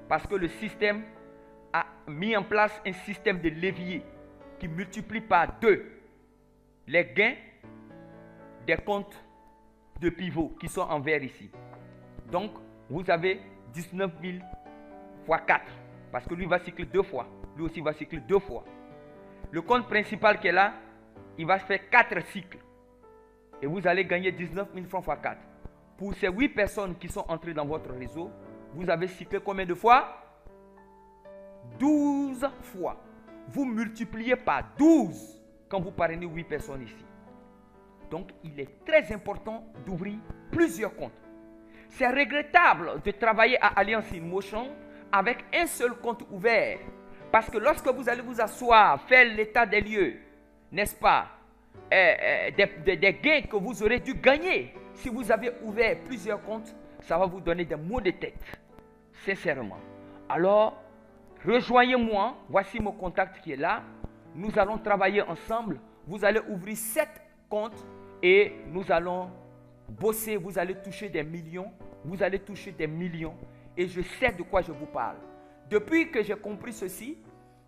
Parce que le système a mis en place un système de levier qui multiplie par 2 les gains des comptes de pivot qui sont en vert ici. Donc, vous avez 19 000 fois 4. Parce que lui va cycler 2 fois. Lui aussi va cycler 2 fois. Le compte principal qui est là, il va faire 4 cycles. Et vous allez gagner 19 000 francs fois 4. Pour ces 8 personnes qui sont entrées dans votre réseau, vous avez cyclé combien de fois? 12 fois. Vous multipliez par 12 quand vous parrainez 8 personnes ici. Donc, il est très important d'ouvrir plusieurs comptes. C'est regrettable de travailler à Alliance in Motion avec un seul compte ouvert. Parce que lorsque vous allez vous asseoir, faire l'état des lieux, n'est-ce pas, des gains que vous aurez dû gagner, si vous avez ouvert plusieurs comptes, ça va vous donner des maux de tête. Sincèrement. Alors, rejoignez-moi. Voici mon contact qui est là. Nous allons travailler ensemble. Vous allez ouvrir 7 comptes et nous allons bosser. Vous allez toucher des millions. Vous allez toucher des millions. Et je sais de quoi je vous parle. Depuis que j'ai compris ceci,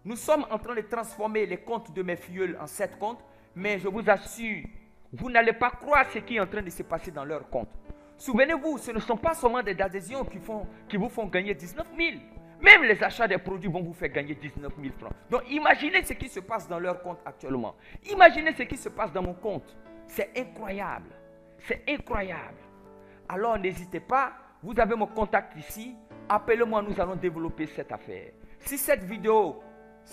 nous sommes en train de transformer les comptes de mes filleuls en 7 comptes. Mais je vous assure, vous n'allez pas croire ce qui est en train de se passer dans leurs comptes. Souvenez-vous, ce ne sont pas seulement des adhésions qui vous font gagner 19 000. Même les achats des produits vont vous faire gagner 19 000 francs. Donc imaginez ce qui se passe dans leur compte actuellement. Imaginez ce qui se passe dans mon compte. C'est incroyable. C'est incroyable. Alors n'hésitez pas, vous avez mon contact ici. Appelez-moi, nous allons développer cette affaire. Si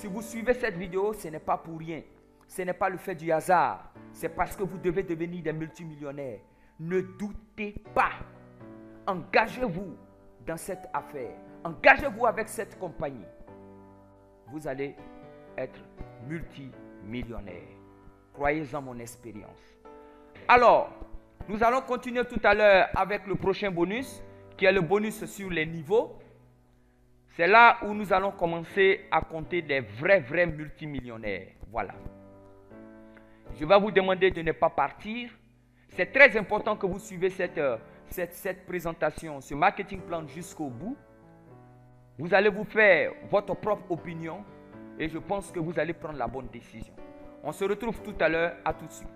vous suivez cette vidéo, ce n'est pas pour rien. Ce n'est pas le fait du hasard. C'est parce que vous devez devenir des multimillionnaires. Ne doutez pas. Engagez-vous dans cette affaire. Engagez-vous avec cette compagnie. Vous allez être multimillionnaire. Croyez en mon expérience. Alors, nous allons continuer tout à l'heure avec le prochain bonus, qui est le bonus sur les niveaux. C'est là où nous allons commencer à compter des vrais multimillionnaires. Voilà. Je vais vous demander de ne pas partir. C'est très important que vous suivez cette présentation, ce marketing plan jusqu'au bout. Vous allez vous faire votre propre opinion et je pense que vous allez prendre la bonne décision. On se retrouve tout à l'heure. À tout de suite.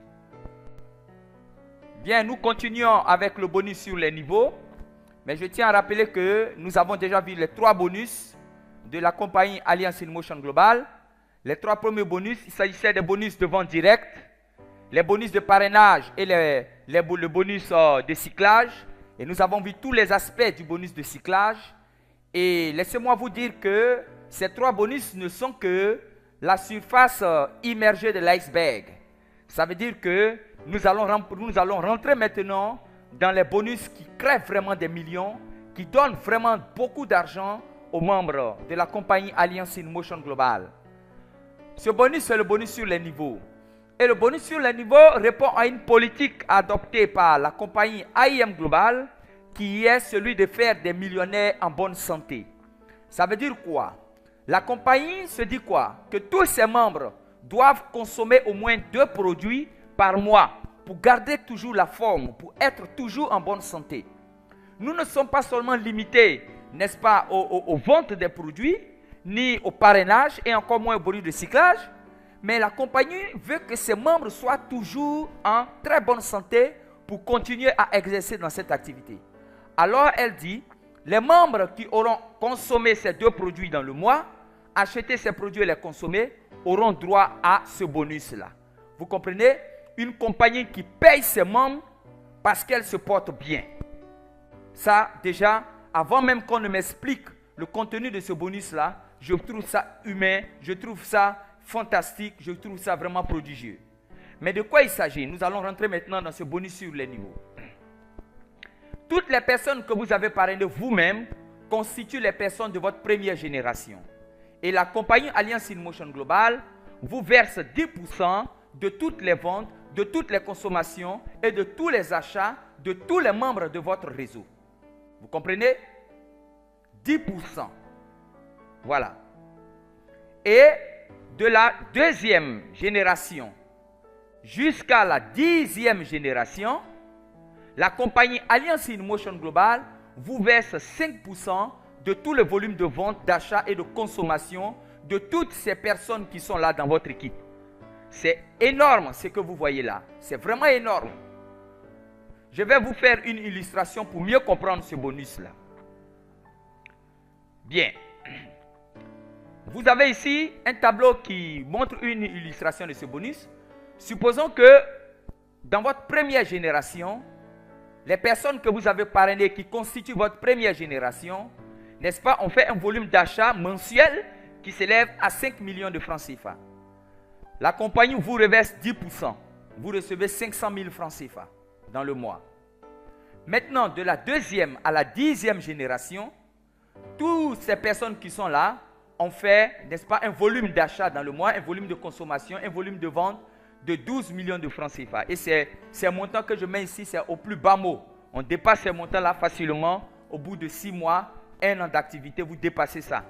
Bien, nous continuons avec le bonus sur les niveaux. Mais je tiens à rappeler que nous avons déjà vu les 3 bonus de la compagnie Alliance in Motion Global. Les 3 premiers bonus, il s'agissait des bonus de vente directe, les bonus de parrainage et le bonus de cyclage. Et nous avons vu tous les aspects du bonus de cyclage. Et laissez-moi vous dire que ces 3 bonus ne sont que la surface immergée de l'iceberg. Ça veut dire que nous allons rentrer maintenant dans les bonus qui créent vraiment des millions, qui donnent vraiment beaucoup d'argent aux membres de la compagnie Alliance in Motion Global. Ce bonus, c'est le bonus sur les niveaux. Et le bonus sur les niveaux répond à une politique adoptée par la compagnie AIM Global, qui est celui de faire des millionnaires en bonne santé. Ça veut dire quoi? La compagnie se dit quoi? Que tous ses membres doivent consommer au moins 2 produits par mois pour garder toujours la forme, pour être toujours en bonne santé. Nous ne sommes pas seulement limités, n'est-ce pas, aux ventes des produits, ni au parrainage et encore moins au bonus de cyclage, mais la compagnie veut que ses membres soient toujours en très bonne santé pour continuer à exercer dans cette activité. Alors elle dit, les membres qui auront consommé ces 2 produits dans le mois, acheté ces produits et les consommer, auront droit à ce bonus-là. Vous comprenez? Une compagnie qui paye ses membres parce qu'elle se porte bien. Ça, déjà, avant même qu'on ne m'explique le contenu de ce bonus-là, je trouve ça humain, je trouve ça fantastique, je trouve ça vraiment prodigieux. Mais de quoi il s'agit? Nous allons rentrer maintenant dans ce bonus sur les niveaux. Toutes les personnes que vous avez parrainées vous-même constituent les personnes de votre première génération. Et la compagnie Alliance in Motion Global vous verse 10% de toutes les ventes, de toutes les consommations et de tous les achats de tous les membres de votre réseau. Vous comprenez? 10%. Voilà. Et de la 2e génération jusqu'à la 10e génération, la compagnie Alliance in Motion Global vous verse 5% de tout le volume de vente, d'achat et de consommation de toutes ces personnes qui sont là dans votre équipe. C'est énorme ce que vous voyez là. C'est vraiment énorme. Je vais vous faire une illustration pour mieux comprendre ce bonus-là. Bien. Vous avez ici un tableau qui montre une illustration de ce bonus. Supposons que dans votre première génération, les personnes que vous avez parrainées qui constituent votre première génération, n'est-ce pas, on fait un volume d'achat mensuel qui s'élève à 5 millions de francs CFA. La compagnie vous reverse 10%. Vous recevez 500 000 francs CFA dans le mois. Maintenant, de la 2e à la 10e génération, toutes ces personnes qui sont là ont fait, n'est-ce pas, un volume d'achat dans le mois, un volume de consommation, un volume de vente de 12 millions de francs CFA. Et c'est un montant que je mets ici, c'est au plus bas mot. On dépasse ces montants-là facilement. Au bout de 6 mois, 1 an d'activité, vous dépassez ça.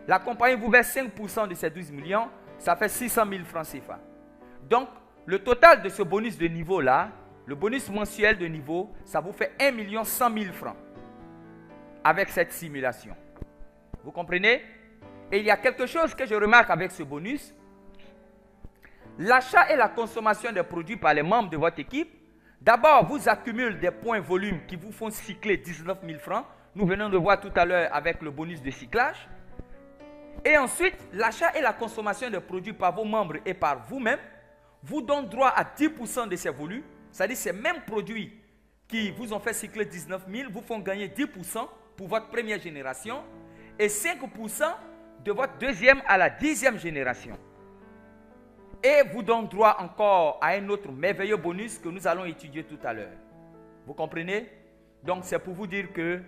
La compagnie vous verse 5% de ces 12 millions, ça fait 600 000 francs CFA. Donc, le total de ce bonus de niveau-là, le bonus mensuel de niveau, ça vous fait 1 100 000 francs avec cette simulation. Vous comprenez? Et il y a quelque chose que je remarque avec ce bonus. L'achat et la consommation des produits par les membres de votre équipe, d'abord, vous accumulez des points volume qui vous font cycler 19 000 francs. Nous venons de voir tout à l'heure avec le bonus de cyclage. Et ensuite, l'achat et la consommation des produits par vos membres et par vous-même vous donnent droit à 10% de ces volumes. C'est-à-dire ces mêmes produits qui vous ont fait cycler 19 000 vous font gagner 10% pour votre première génération et 5% de votre 2e à la 10e génération. Et vous donne droit encore à un autre merveilleux bonus que nous allons étudier tout à l'heure. Vous comprenez? Donc c'est pour vous dire que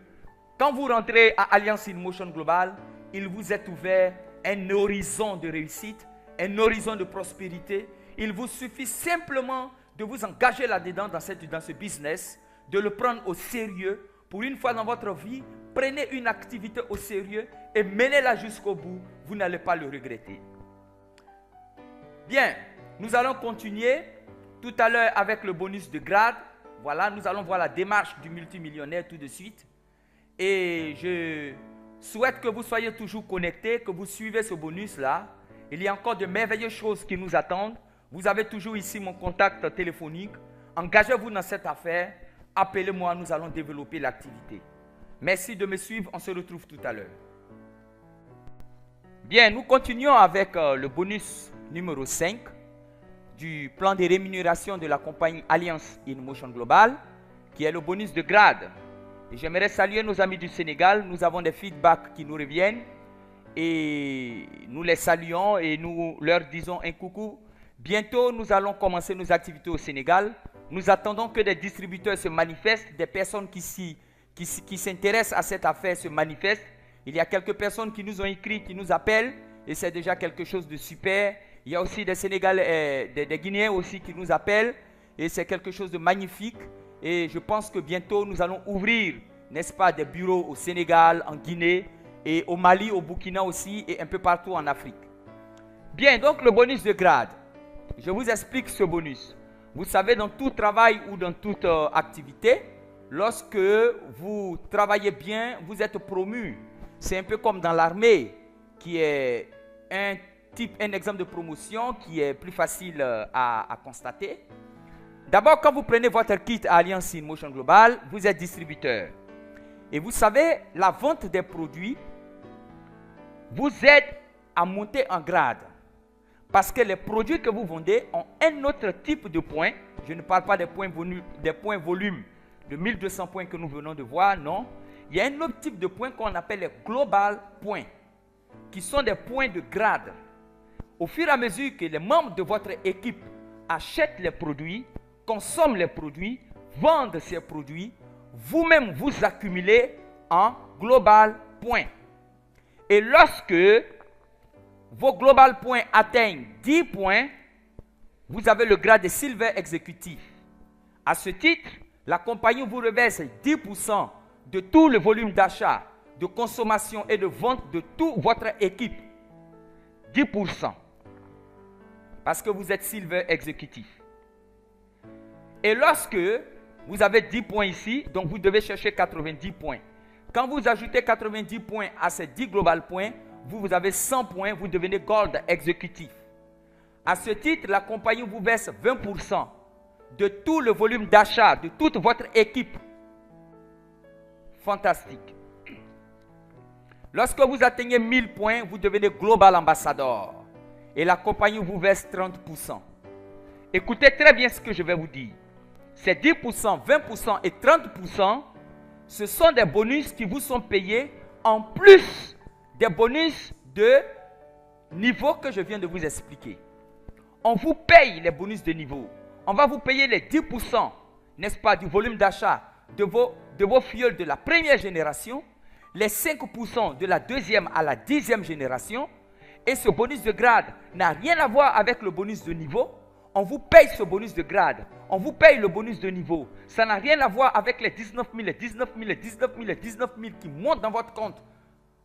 quand vous rentrez à Alliance in Motion Global, il vous est ouvert un horizon de réussite, un horizon de prospérité. Il vous suffit simplement de vous engager là-dedans dans ce business, de le prendre au sérieux. Pour une fois dans votre vie, prenez une activité au sérieux et menez-la jusqu'au bout. Vous n'allez pas le regretter. Bien, nous allons continuer tout à l'heure avec le bonus de grade. Voilà, nous allons voir la démarche du multimillionnaire tout de suite. Et je souhaite que vous soyez toujours connectés, que vous suivez ce bonus-là. Il y a encore de merveilleuses choses qui nous attendent. Vous avez toujours ici mon contact téléphonique. Engagez-vous dans cette affaire. Appelez-moi, nous allons développer l'activité. Merci de me suivre, on se retrouve tout à l'heure. Bien, nous continuons avec le bonus numéro 5 du plan de rémunération de la compagnie Alliance in Motion Global, qui est le bonus de grade. Et j'aimerais saluer nos amis du Sénégal. Nous avons des feedbacks qui nous reviennent et nous les saluons et nous leur disons un coucou. Bientôt, nous allons commencer nos activités au Sénégal. Nous attendons que des distributeurs se manifestent, des personnes qui s'intéressent à cette affaire se manifestent. Il y a quelques personnes qui nous ont écrit, qui nous appellent, et c'est déjà quelque chose de super. Il y a aussi des Sénégalais, des Guinéens aussi qui nous appellent, et c'est quelque chose de magnifique. Et je pense que bientôt nous allons ouvrir, n'est-ce pas, des bureaux au Sénégal, en Guinée, et au Mali, au Burkina aussi, et un peu partout en Afrique. Bien, donc le bonus de grade. Je vous explique ce bonus. Vous savez, dans tout travail ou dans toute activité, lorsque vous travaillez bien, vous êtes promu. C'est un peu comme dans l'armée, qui est un exemple de promotion qui est plus facile à constater. D'abord, quand vous prenez votre kit à Alliance InMotion Global, vous êtes distributeur. Et vous savez, la vente des produits vous aide à monter en grade. Parce que les produits que vous vendez ont un autre type de points. Je ne parle pas des points volume de 1200 points que nous venons de voir, non. Il y a un autre type de points qu'on appelle les global points, qui sont des points de grade. Au fur et à mesure que les membres de votre équipe achètent les produits, consomment les produits, vendent ces produits, vous-même vous accumulez en global points. Et lorsque vos global points atteignent 10 points, vous avez le grade de Silver Exécutif. À ce titre, la compagnie vous reverse 10% de tout le volume d'achat, de consommation et de vente de toute votre équipe. 10%. Parce que vous êtes Silver Exécutif. Et lorsque vous avez 10 points ici, donc vous devez chercher 90 points. Quand vous ajoutez 90 points à ces 10 global points, vous avez 100 points, vous devenez Gold Exécutif. À ce titre, la compagnie vous verse 20% de tout le volume d'achat de toute votre équipe. Fantastique. Lorsque vous atteignez 1000 points, vous devenez Global Ambassador. Et la compagnie vous verse 30%. Écoutez très bien ce que je vais vous dire. Ces 10%, 20% et 30%, ce sont des bonus qui vous sont payés en plus des bonus de niveau que je viens de vous expliquer. On vous paye les bonus de niveau. On va vous payer les 10%, n'est-ce pas, du volume d'achat de vos fioles de la première génération, les 5% de la deuxième à la 10e génération. Et ce bonus de grade n'a rien à voir avec le bonus de niveau. On vous paye ce bonus de grade. On vous paye le bonus de niveau. Ça n'a rien à voir avec les 19 000, les 19 000, les 19 000, les 19 000 qui montent dans votre compte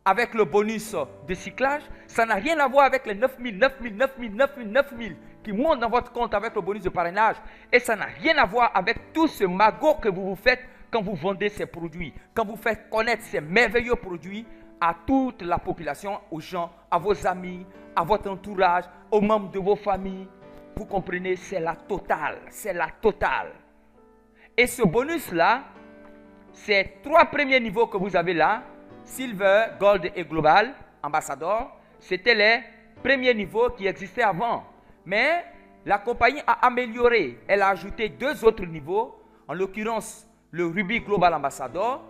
avec le bonus de cyclage. Ça n'a rien à voir avec les 9 000, 9 000, 9 000, 9 000, 9 000 qui montent dans votre compte avec le bonus de parrainage. Et ça n'a rien à voir avec tout ce magot que vous faites quand vous vendez ces produits. Quand vous faites connaître ces merveilleux produits à toute la population, aux gens, à vos amis, à votre entourage, aux membres de vos familles. Vous comprenez, c'est la totale. C'est la totale. Et ce bonus-là, ces 3 premiers niveaux que vous avez là, Silver, Gold et Global, Ambassador, c'était les premiers niveaux qui existaient avant. Mais la compagnie a amélioré. Elle a ajouté 2 autres niveaux, en l'occurrence le Ruby Global Ambassador.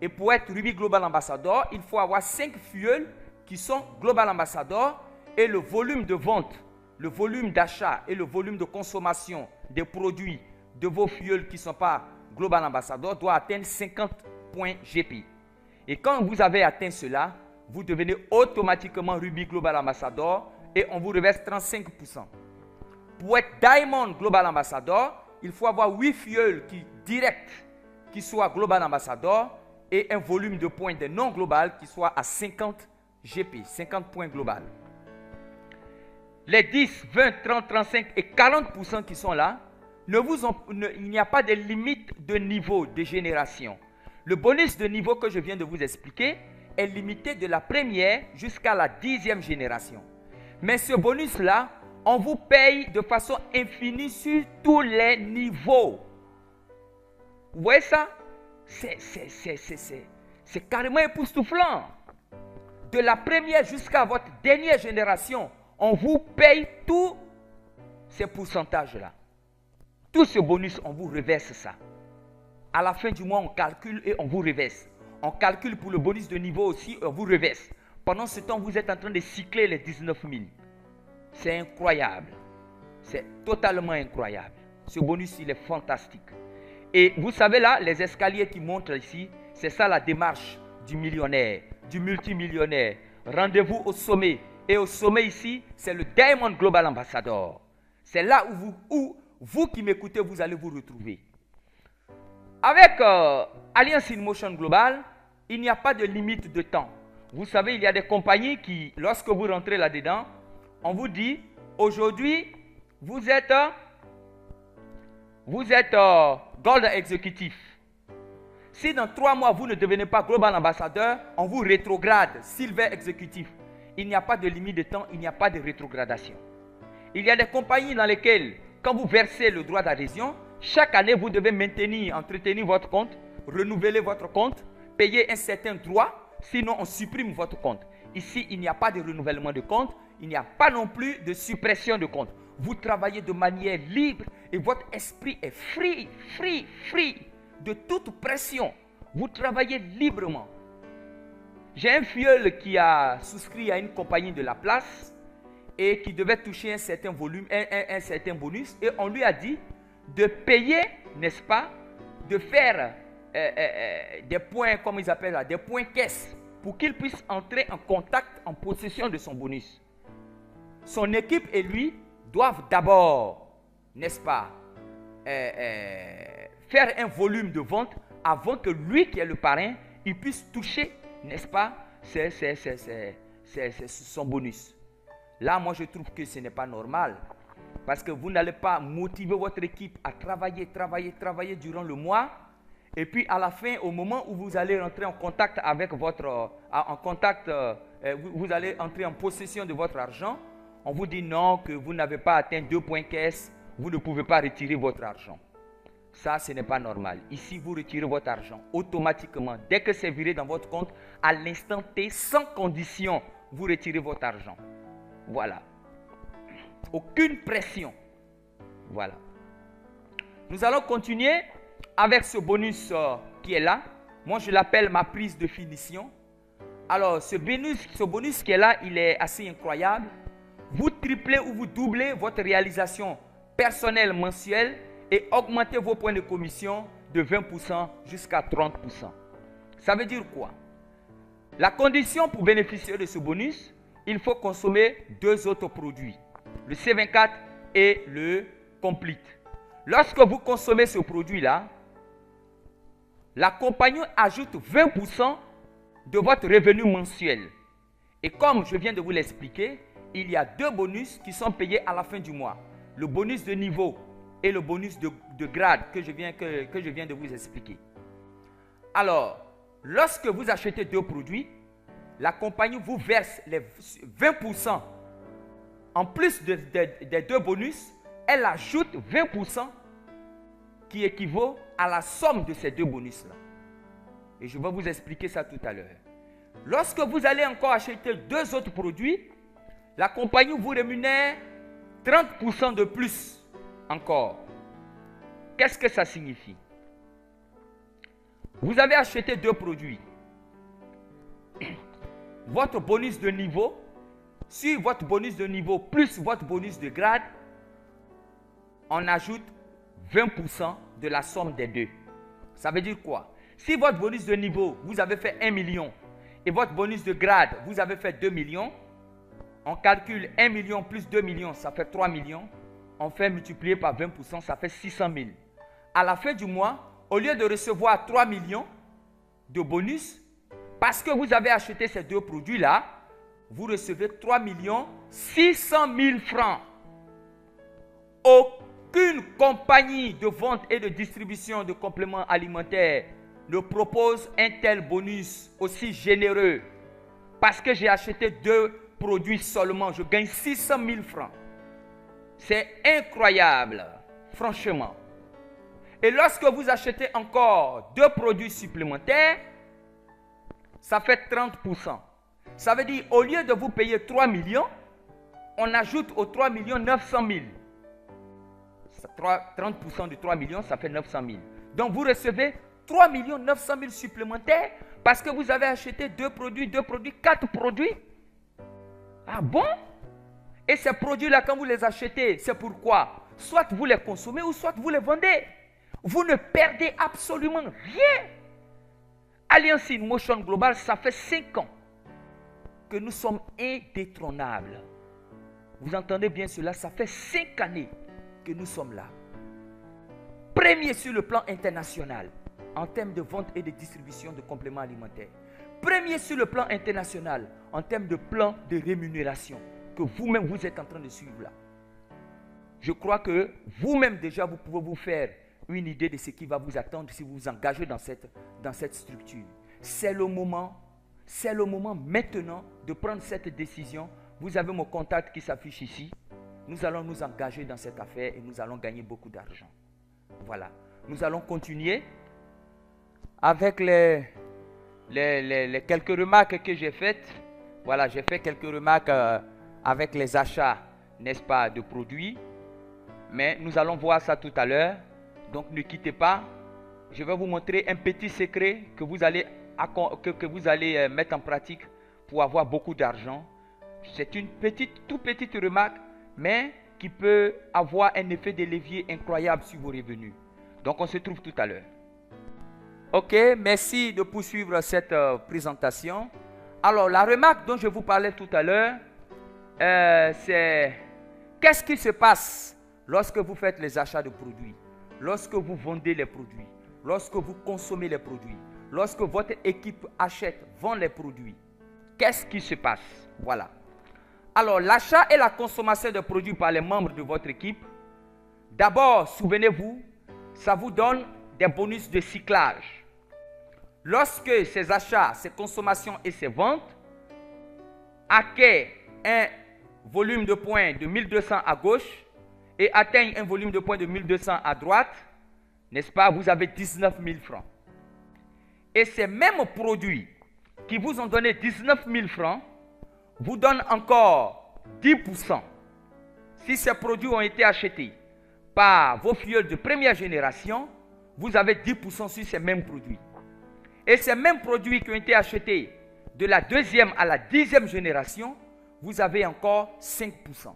Et pour être Ruby Global Ambassador, il faut avoir 5 fioles qui sont Global Ambassador et le volume de vente, le volume d'achat et le volume de consommation des produits de vos fioles qui ne sont pas Global Ambassador doit atteindre 50 points GP. Et quand vous avez atteint cela, vous devenez automatiquement Ruby Global Ambassador et on vous reverse 35%. Pour être Diamond Global Ambassador, il faut avoir 8 fioles qui soient Global Ambassador et un volume de points de non global qui soit à 50 GP, 50 points global. Les 10, 20, 30, 35 et 40% qui sont là, il n'y a pas de limite de niveau de génération. Le bonus de niveau que je viens de vous expliquer est limité de la première jusqu'à la 10e génération. Mais ce bonus-là, on vous paye de façon infinie sur tous les niveaux. Vous voyez ça? C'est carrément époustouflant. De la première jusqu'à votre dernière génération, on vous paye tous ces pourcentages-là. Tout ce bonus, on vous reverse ça. À la fin du mois, on calcule et on vous reverse. On calcule pour le bonus de niveau aussi, on vous reverse. Pendant ce temps, vous êtes en train de cycler les 19 000. C'est incroyable. C'est totalement incroyable. Ce bonus, il est fantastique. Et vous savez là, les escaliers qui montent ici, c'est ça la démarche du millionnaire, du multimillionnaire. Rendez-vous au sommet Et au sommet ici, c'est le Diamond Global Ambassador. C'est là où vous qui m'écoutez, vous allez vous retrouver. Avec Alliance in Motion Global, il n'y a pas de limite de temps. Vous savez, il y a des compagnies qui, lorsque vous rentrez là-dedans, on vous dit, aujourd'hui, vous êtes Gold Executive. Si dans 3 mois, vous ne devenez pas Global Ambassadeur, on vous rétrograde Silver Executive. Il n'y a pas de limite de temps, il n'y a pas de rétrogradation. Il y a des compagnies dans lesquelles, quand vous versez le droit d'adhésion, chaque année, vous devez entretenir votre compte, renouveler votre compte, payer un certain droit, sinon on supprime votre compte. Ici, il n'y a pas de renouvellement de compte, il n'y a pas non plus de suppression de compte. Vous travaillez de manière libre et votre esprit est free de toute pression. Vous travaillez librement. J'ai un filleul qui a souscrit à une compagnie de la place et qui devait toucher un certain volume, un certain bonus, et on lui a dit de payer, n'est-ce pas, de faire des points, comme ils appellent là, des points caisse, pour qu'il puisse entrer en contact, en possession de son bonus. Son équipe et lui doivent d'abord, n'est-ce pas, faire un volume de vente avant que lui, qui est le parrain, il puisse toucher, n'est-ce pas, son bonus. Là, moi, je trouve que ce n'est pas normal. Parce que vous n'allez pas motiver votre équipe à travailler durant le mois. Et puis, à la fin, au moment où vous allez rentrer en contact avec votre... vous allez entrer en possession de votre argent, on vous dit non, que vous n'avez pas atteint 2 points caisse, vous ne pouvez pas retirer votre argent. Ça, ce n'est pas normal. Ici, vous retirez votre argent automatiquement. Dès que c'est viré dans votre compte, à l'instant T, sans condition, vous retirez votre argent. Voilà. Aucune pression. Voilà. Nous allons continuer avec ce bonus qui est là. Moi, je l'appelle ma prise de finition. Alors, ce bonus qui est là, il est assez incroyable. Vous triplez ou vous doublez votre réalisation personnelle mensuelle et augmentez vos points de commission de 20% jusqu'à 30%. Ça veut dire quoi? La condition pour bénéficier de ce bonus, il faut consommer 2 autres produits, le C24 et le Complete. Lorsque vous consommez ce produit-là, la compagnie ajoute 20% de votre revenu mensuel. Et comme je viens de vous l'expliquer, il y a 2 bonus qui sont payés à la fin du mois. Le bonus de niveau et le bonus de grade que je viens de vous expliquer. Alors, lorsque vous achetez 2 produits, la compagnie vous verse les 20%. En plus des 2 bonus, elle ajoute 20% qui équivaut à la somme de ces 2 bonus-là. Et je vais vous expliquer ça tout à l'heure. Lorsque vous allez encore acheter 2 autres produits, la compagnie vous rémunère 30% de plus encore. Qu'est-ce que ça signifie? Vous avez acheté 2 produits. Votre bonus de niveau, sur votre bonus de niveau plus votre bonus de grade, on ajoute 20% de la somme des 2. Ça veut dire quoi? Si votre bonus de niveau, vous avez fait 1 million et votre bonus de grade, vous avez fait 2 millions, on calcule 1 million plus 2 millions, ça fait 3 millions. On fait multiplier par 20%, ça fait 600 000. À la fin du mois, au lieu de recevoir 3 millions de bonus, parce que vous avez acheté ces 2 produits-là, vous recevez 3 600 000 francs. Aucune compagnie de vente et de distribution de compléments alimentaires ne propose un tel bonus aussi généreux. Parce que j'ai acheté 2 produits seulement, je gagne 600 000 francs. C'est incroyable, franchement. Et lorsque vous achetez encore 2 produits supplémentaires, ça fait 30%. Ça veut dire, au lieu de vous payer 3 millions, on ajoute aux 3 millions 900 000. 30% de 3 millions, ça fait 900 000. Donc, vous recevez 3 900 000 supplémentaires parce que vous avez acheté 2 produits, 4 produits. Ah bon? Et ces produits-là, quand vous les achetez, c'est pourquoi? Soit vous les consommez ou soit vous les vendez. Vous ne perdez absolument rien. Alliance in Motion Global, ça fait 5 ans que nous sommes indétrônables. Vous entendez bien cela, ça fait 5 années que nous sommes là. Premier sur le plan international, en termes de vente et de distribution de compléments alimentaires. Premier sur le plan international, en termes de plan de rémunération, que vous-même vous êtes en train de suivre là. Je crois que vous-même déjà, vous pouvez vous faire une idée de ce qui va vous attendre si vous vous engagez dans cette structure. C'est le moment maintenant de prendre cette décision. Vous avez mon contact qui s'affiche ici. Nous allons nous engager dans cette affaire et nous allons gagner beaucoup d'argent. Voilà. Nous allons continuer avec les quelques remarques que j'ai faites. Voilà, j'ai fait quelques remarques avec les achats, n'est-ce pas, de produits. Mais nous allons voir ça tout à l'heure. Donc ne quittez pas. Je vais vous montrer un petit secret que vous allez mettre en pratique pour avoir beaucoup d'argent. C'est une toute petite remarque, mais qui peut avoir un effet de levier incroyable sur vos revenus. Donc on se trouve tout à l'heure. Ok, merci de poursuivre cette présentation. Alors la remarque dont je vous parlais tout à l'heure, c'est qu'est-ce qui se passe lorsque vous faites les achats de produits, lorsque vous vendez les produits, lorsque vous consommez les produits, lorsque votre équipe achète, vend les produits. Qu'est-ce qui se passe? Voilà. Alors, l'achat et la consommation de produits par les membres de votre équipe, d'abord, souvenez-vous, ça vous donne des bonus de cyclage. Lorsque ces achats, ces consommations et ces ventes acquièrent un volume de points de 1200 à gauche et atteignent un volume de points de 1200 à droite, n'est-ce pas, vous avez 19 000 francs. Et ces mêmes produits qui vous ont donné 19 000 francs vous donnent encore 10%. Si ces produits ont été achetés par vos filleuls de première génération, vous avez 10% sur ces mêmes produits. Et ces mêmes produits qui ont été achetés de la deuxième à la 10e génération, vous avez encore 5%.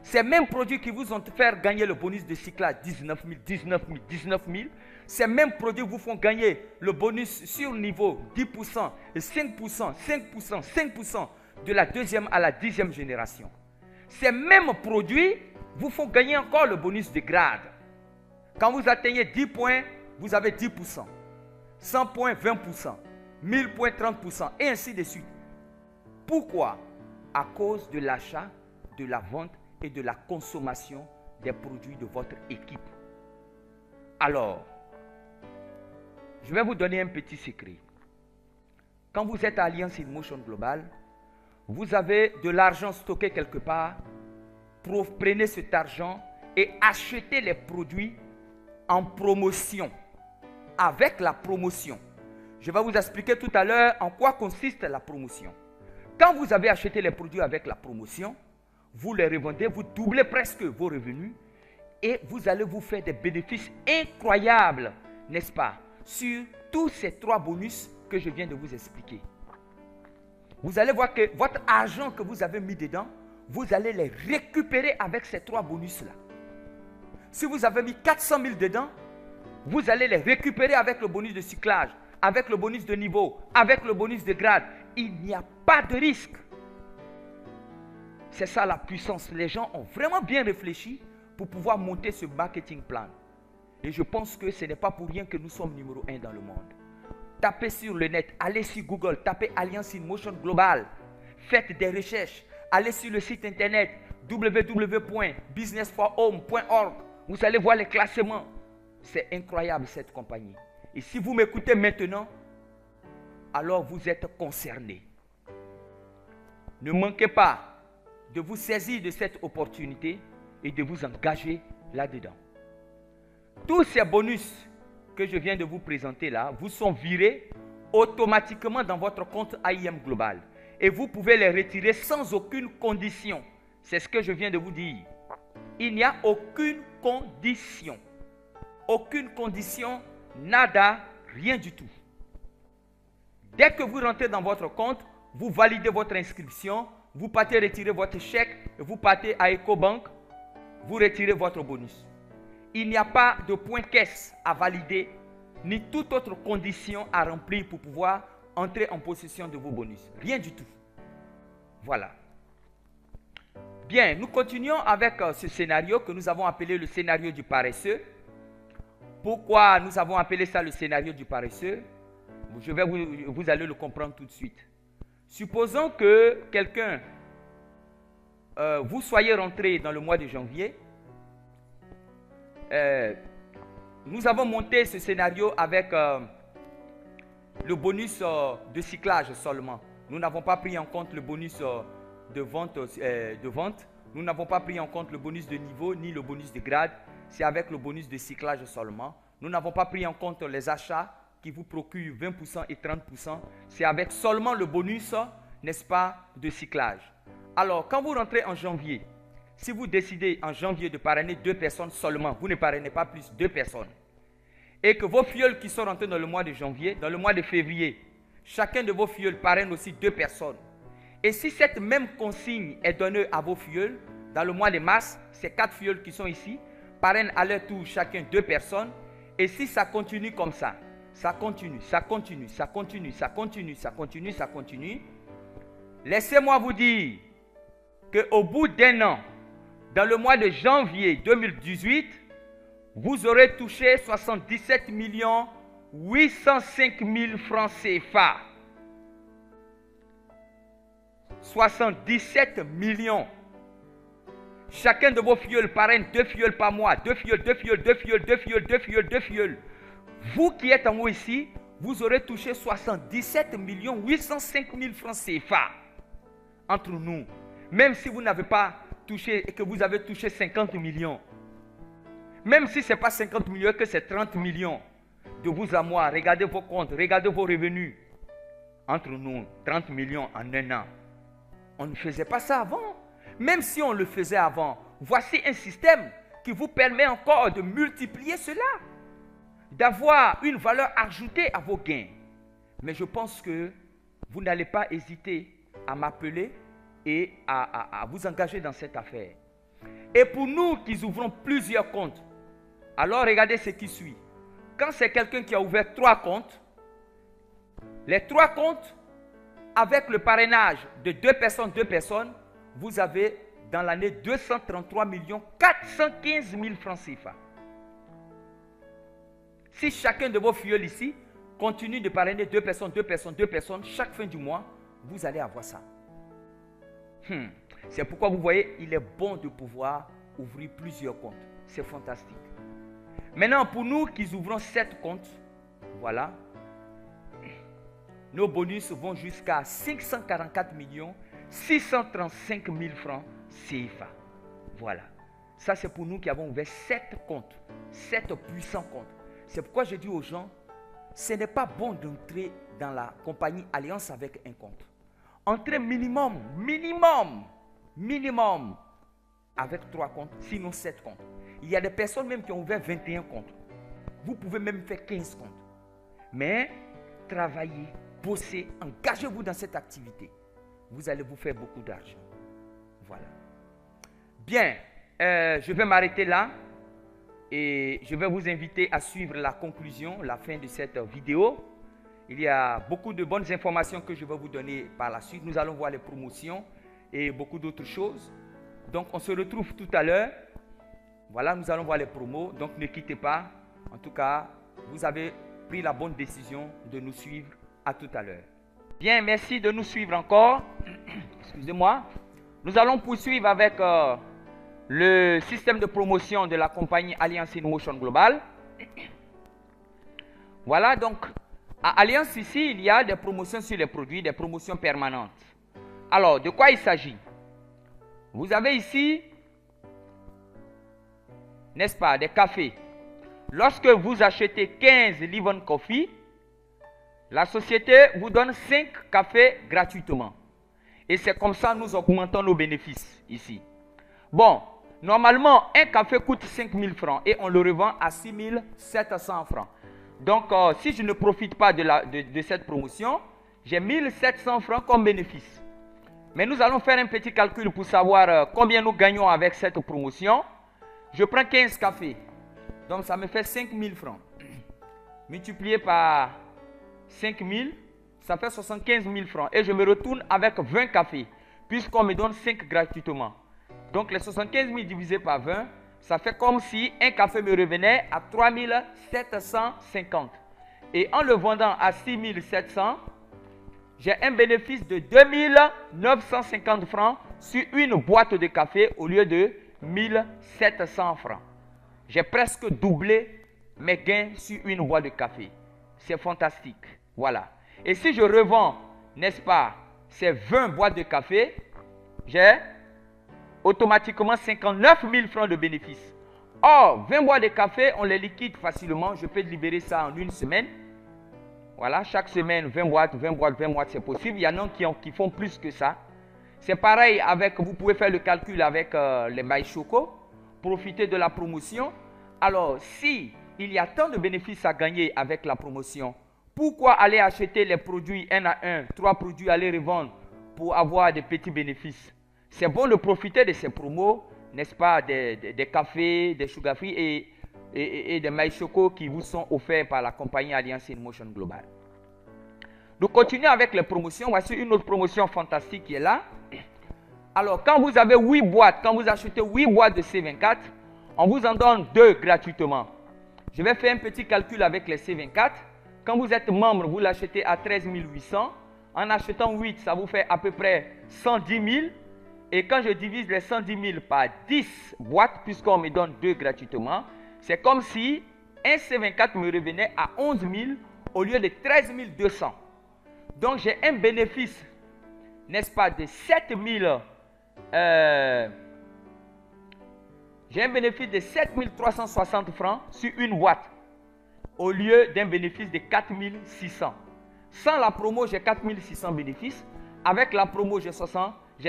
Ces mêmes produits qui vous ont fait gagner le bonus de cyclage 19 000, 19 000, 19 000, ces mêmes produits vous font gagner le bonus sur niveau 10% et 5%, 5%, 5% de la deuxième à la 10e génération. Ces mêmes produits vous font gagner encore le bonus de grade. Quand vous atteignez 10 points, vous avez 10%. 100 points, 20%. 1000 points, 30%. Et ainsi de suite. Pourquoi? À cause de l'achat, de la vente et de la consommation des produits de votre équipe. Alors, je vais vous donner un petit secret. Quand vous êtes à Alliance in Motion Global, vous avez de l'argent stocké quelque part. Prenez cet argent et achetez les produits en promotion. Avec la promotion. Je vais vous expliquer tout à l'heure en quoi consiste la promotion. Quand vous avez acheté les produits avec la promotion, vous les revendez, vous doublez presque vos revenus et vous allez vous faire des bénéfices incroyables, n'est-ce pas, sur tous ces 3 bonus que je viens de vous expliquer. Vous allez voir que votre argent que vous avez mis dedans, vous allez les récupérer avec ces 3 bonus-là. Si vous avez mis 400 000 dedans, vous allez les récupérer avec le bonus de cyclage, avec le bonus de niveau, avec le bonus de grade. Il n'y a pas de risque. C'est ça la puissance. Les gens ont vraiment bien réfléchi pour pouvoir monter ce marketing plan. Et je pense que ce n'est pas pour rien que nous sommes numéro 1 dans le monde. Tapez sur le net, allez sur Google, tapez Alliance in Motion Global. Faites des recherches. Allez sur le site internet www.businessforhome.org. Vous allez voir les classements. C'est incroyable cette compagnie. Et si vous m'écoutez maintenant, alors vous êtes concerné. Ne manquez pas de vous saisir de cette opportunité et de vous engager là-dedans. Tous ces bonus que je viens de vous présenter là, vous sont virés automatiquement dans votre compte AIM Global. Et vous pouvez les retirer sans aucune condition. C'est ce que je viens de vous dire. Il n'y a aucune condition. Aucune condition, nada, rien du tout. Dès que vous rentrez dans votre compte, vous validez votre inscription, vous partez retirer votre chèque, et vous partez à EcoBank, vous retirez votre bonus. Il n'y a pas de point caisse à valider, ni toute autre condition à remplir pour pouvoir entrer en possession de vos bonus. Rien du tout. Voilà. Bien, nous continuons avec ce scénario que nous avons appelé le scénario du paresseux. Pourquoi nous avons appelé ça le scénario du paresseux? Vous allez le comprendre tout de suite. Supposons que quelqu'un, vous soyez rentré dans le mois de janvier. Nous avons monté ce scénario avec le bonus de cyclage seulement. Nous n'avons pas pris en compte le bonus de vente. Nous n'avons pas pris en compte le bonus de niveau ni le bonus de grade. C'est avec le bonus de cyclage seulement. Nous n'avons pas pris en compte les achats qui vous procurent 20% et 30%. C'est avec seulement le bonus, n'est-ce pas, de cyclage. Alors, quand vous rentrez en janvier, si vous décidez en janvier de parrainer 2 personnes seulement, vous ne parrainez pas plus 2 personnes. Et que vos filleuls qui sont rentrés dans le mois de janvier, dans le mois de février, chacun de vos filleuls parraine aussi 2 personnes. Et si cette même consigne est donnée à vos filleuls, dans le mois de mars, ces 4 filleuls qui sont ici, parrainent à leur tour chacun 2 personnes. Et si ça continue comme ça, ça continue, ça continue, ça continue, ça continue, ça continue, ça continue. Laissez-moi vous dire qu'au bout d'un an, dans le mois de janvier 2018, vous aurez touché 77 805 000 francs CFA. 77 millions. Chacun de vos filleuls parraine 2 filleuls par mois. 2 filleuls, 2 filleuls, 2 filleuls, 2 filleuls, 2 filleuls, 2 filleuls. Vous qui êtes en haut ici, vous aurez touché 77 805 000 francs CFA. Entre nous. Même si vous n'avez pas touché et que vous avez touché 50 millions. Même si ce n'est pas 50 millions et que c'est 30 millions. De vous à moi, regardez vos comptes, regardez vos revenus. Entre nous, 30 millions en un an. On ne faisait pas ça avant. Même si on le faisait avant, voici un système qui vous permet encore de multiplier cela. D'avoir une valeur ajoutée à vos gains. Mais je pense que vous n'allez pas hésiter à m'appeler et à vous engager dans cette affaire. Et pour nous qui ouvrons plusieurs comptes, alors regardez ce qui suit. Quand c'est quelqu'un qui a ouvert 3 comptes, les 3 comptes, avec le parrainage de 2 personnes, vous avez dans l'année 233 415 000 francs CFA. Si chacun de vos filleuls ici continue de parrainer 2 personnes, chaque fin du mois, vous allez avoir ça. C'est pourquoi vous voyez, il est bon de pouvoir ouvrir plusieurs comptes. C'est fantastique. Maintenant, pour nous qui ouvrons 7 comptes, voilà, nos bonus vont jusqu'à 544 635 000 francs CFA. Voilà. Ça, c'est pour nous qui avons ouvert 7 comptes, 7 puissants comptes. C'est pourquoi je dis aux gens, ce n'est pas bon d'entrer dans la compagnie Alliance avec un compte. Entrez minimum avec 3 comptes, sinon 7 comptes. Il y a des personnes même qui ont ouvert 21 comptes. Vous pouvez même faire 15 comptes. Mais travaillez, bossez, engagez-vous dans cette activité. Vous allez vous faire beaucoup d'argent. Voilà. Bien, je vais m'arrêter là. Et je vais vous inviter à suivre la conclusion, la fin de cette vidéo. Il y a beaucoup de bonnes informations que je vais vous donner par la suite. Nous allons voir les promotions et beaucoup d'autres choses. Donc, on se retrouve tout à l'heure. Voilà, nous allons voir les promos. Donc, ne quittez pas. En tout cas, vous avez pris la bonne décision de nous suivre. À tout à l'heure. Bien, merci de nous suivre encore. Excusez-moi. Nous allons poursuivre avec le système de promotion de la compagnie Alliance InMotion Global. Voilà, donc, à Alliance ici, il y a des promotions sur les produits, des promotions permanentes. Alors, de quoi il s'agit? Vous avez ici, n'est-ce pas, des cafés. Lorsque vous achetez 15 Livon Coffee, la société vous donne 5 cafés gratuitement. Et c'est comme ça que nous augmentons nos bénéfices ici. Bon, normalement, un café coûte 5 000 francs et on le revend à 6 700 francs. Donc, si je ne profite pas de cette promotion, j'ai 1 700 francs comme bénéfice. Mais nous allons faire un petit calcul pour savoir combien nous gagnons avec cette promotion. Je prends 15 cafés. Donc, ça me fait 5 000 francs. Multiplié par 5 000, ça fait 75 000 francs. Et je me retourne avec 20 cafés. puisqu'on me donne 5 gratuitement. Donc les 75 000 divisé par 20, ça fait comme si un café me revenait à 3 750. Et en le vendant à 6 700, j'ai un bénéfice de 2 950 francs sur une boîte de café au lieu de 1 700 francs. J'ai presque doublé mes gains sur une boîte de café. C'est fantastique. Voilà. Et si je revends, n'est-ce pas, ces 20 boîtes de café, j'ai automatiquement 59 000 francs de bénéfice. Or, 20 boîtes de café, on les liquide facilement. Je peux libérer ça en une semaine. Voilà, chaque semaine, 20 boîtes, 20 boîtes, 20 boîtes, c'est possible. Il y en a qui font plus que ça. C'est pareil avec, vous pouvez faire le calcul avec les mailles choco, profiter de la promotion. Alors, si il y a tant de bénéfices à gagner avec la promotion, pourquoi aller acheter les produits 1 à 1, 3 produits, aller revendre pour avoir des petits bénéfices? C'est bon de profiter de ces promos, n'est-ce pas, des cafés, des sugar free et des mailles choco qui vous sont offerts par la compagnie Alliance InMotion Global. Nous continuons avec les promotions. Voici une autre promotion fantastique qui est là. Alors, quand vous avez 8 boîtes, quand vous achetez 8 boîtes de C24, on vous en donne 2 gratuitement. Je vais faire un petit calcul avec les C24. Quand vous êtes membre, vous l'achetez à 13 800. En achetant 8, ça vous fait à peu près 110 000. Et quand je divise les 110 000 par 10 boîtes, puisqu'on me donne 2 gratuitement, c'est comme si un C24 me revenait à 11 000 au lieu de 13 200. Donc j'ai un bénéfice, n'est-ce pas, de 7 000. J'ai un bénéfice de 7 360 francs sur une boîte au lieu d'un bénéfice de 4 600. Sans la promo, j'ai 4 600 bénéfices. Avec la promo, j'ai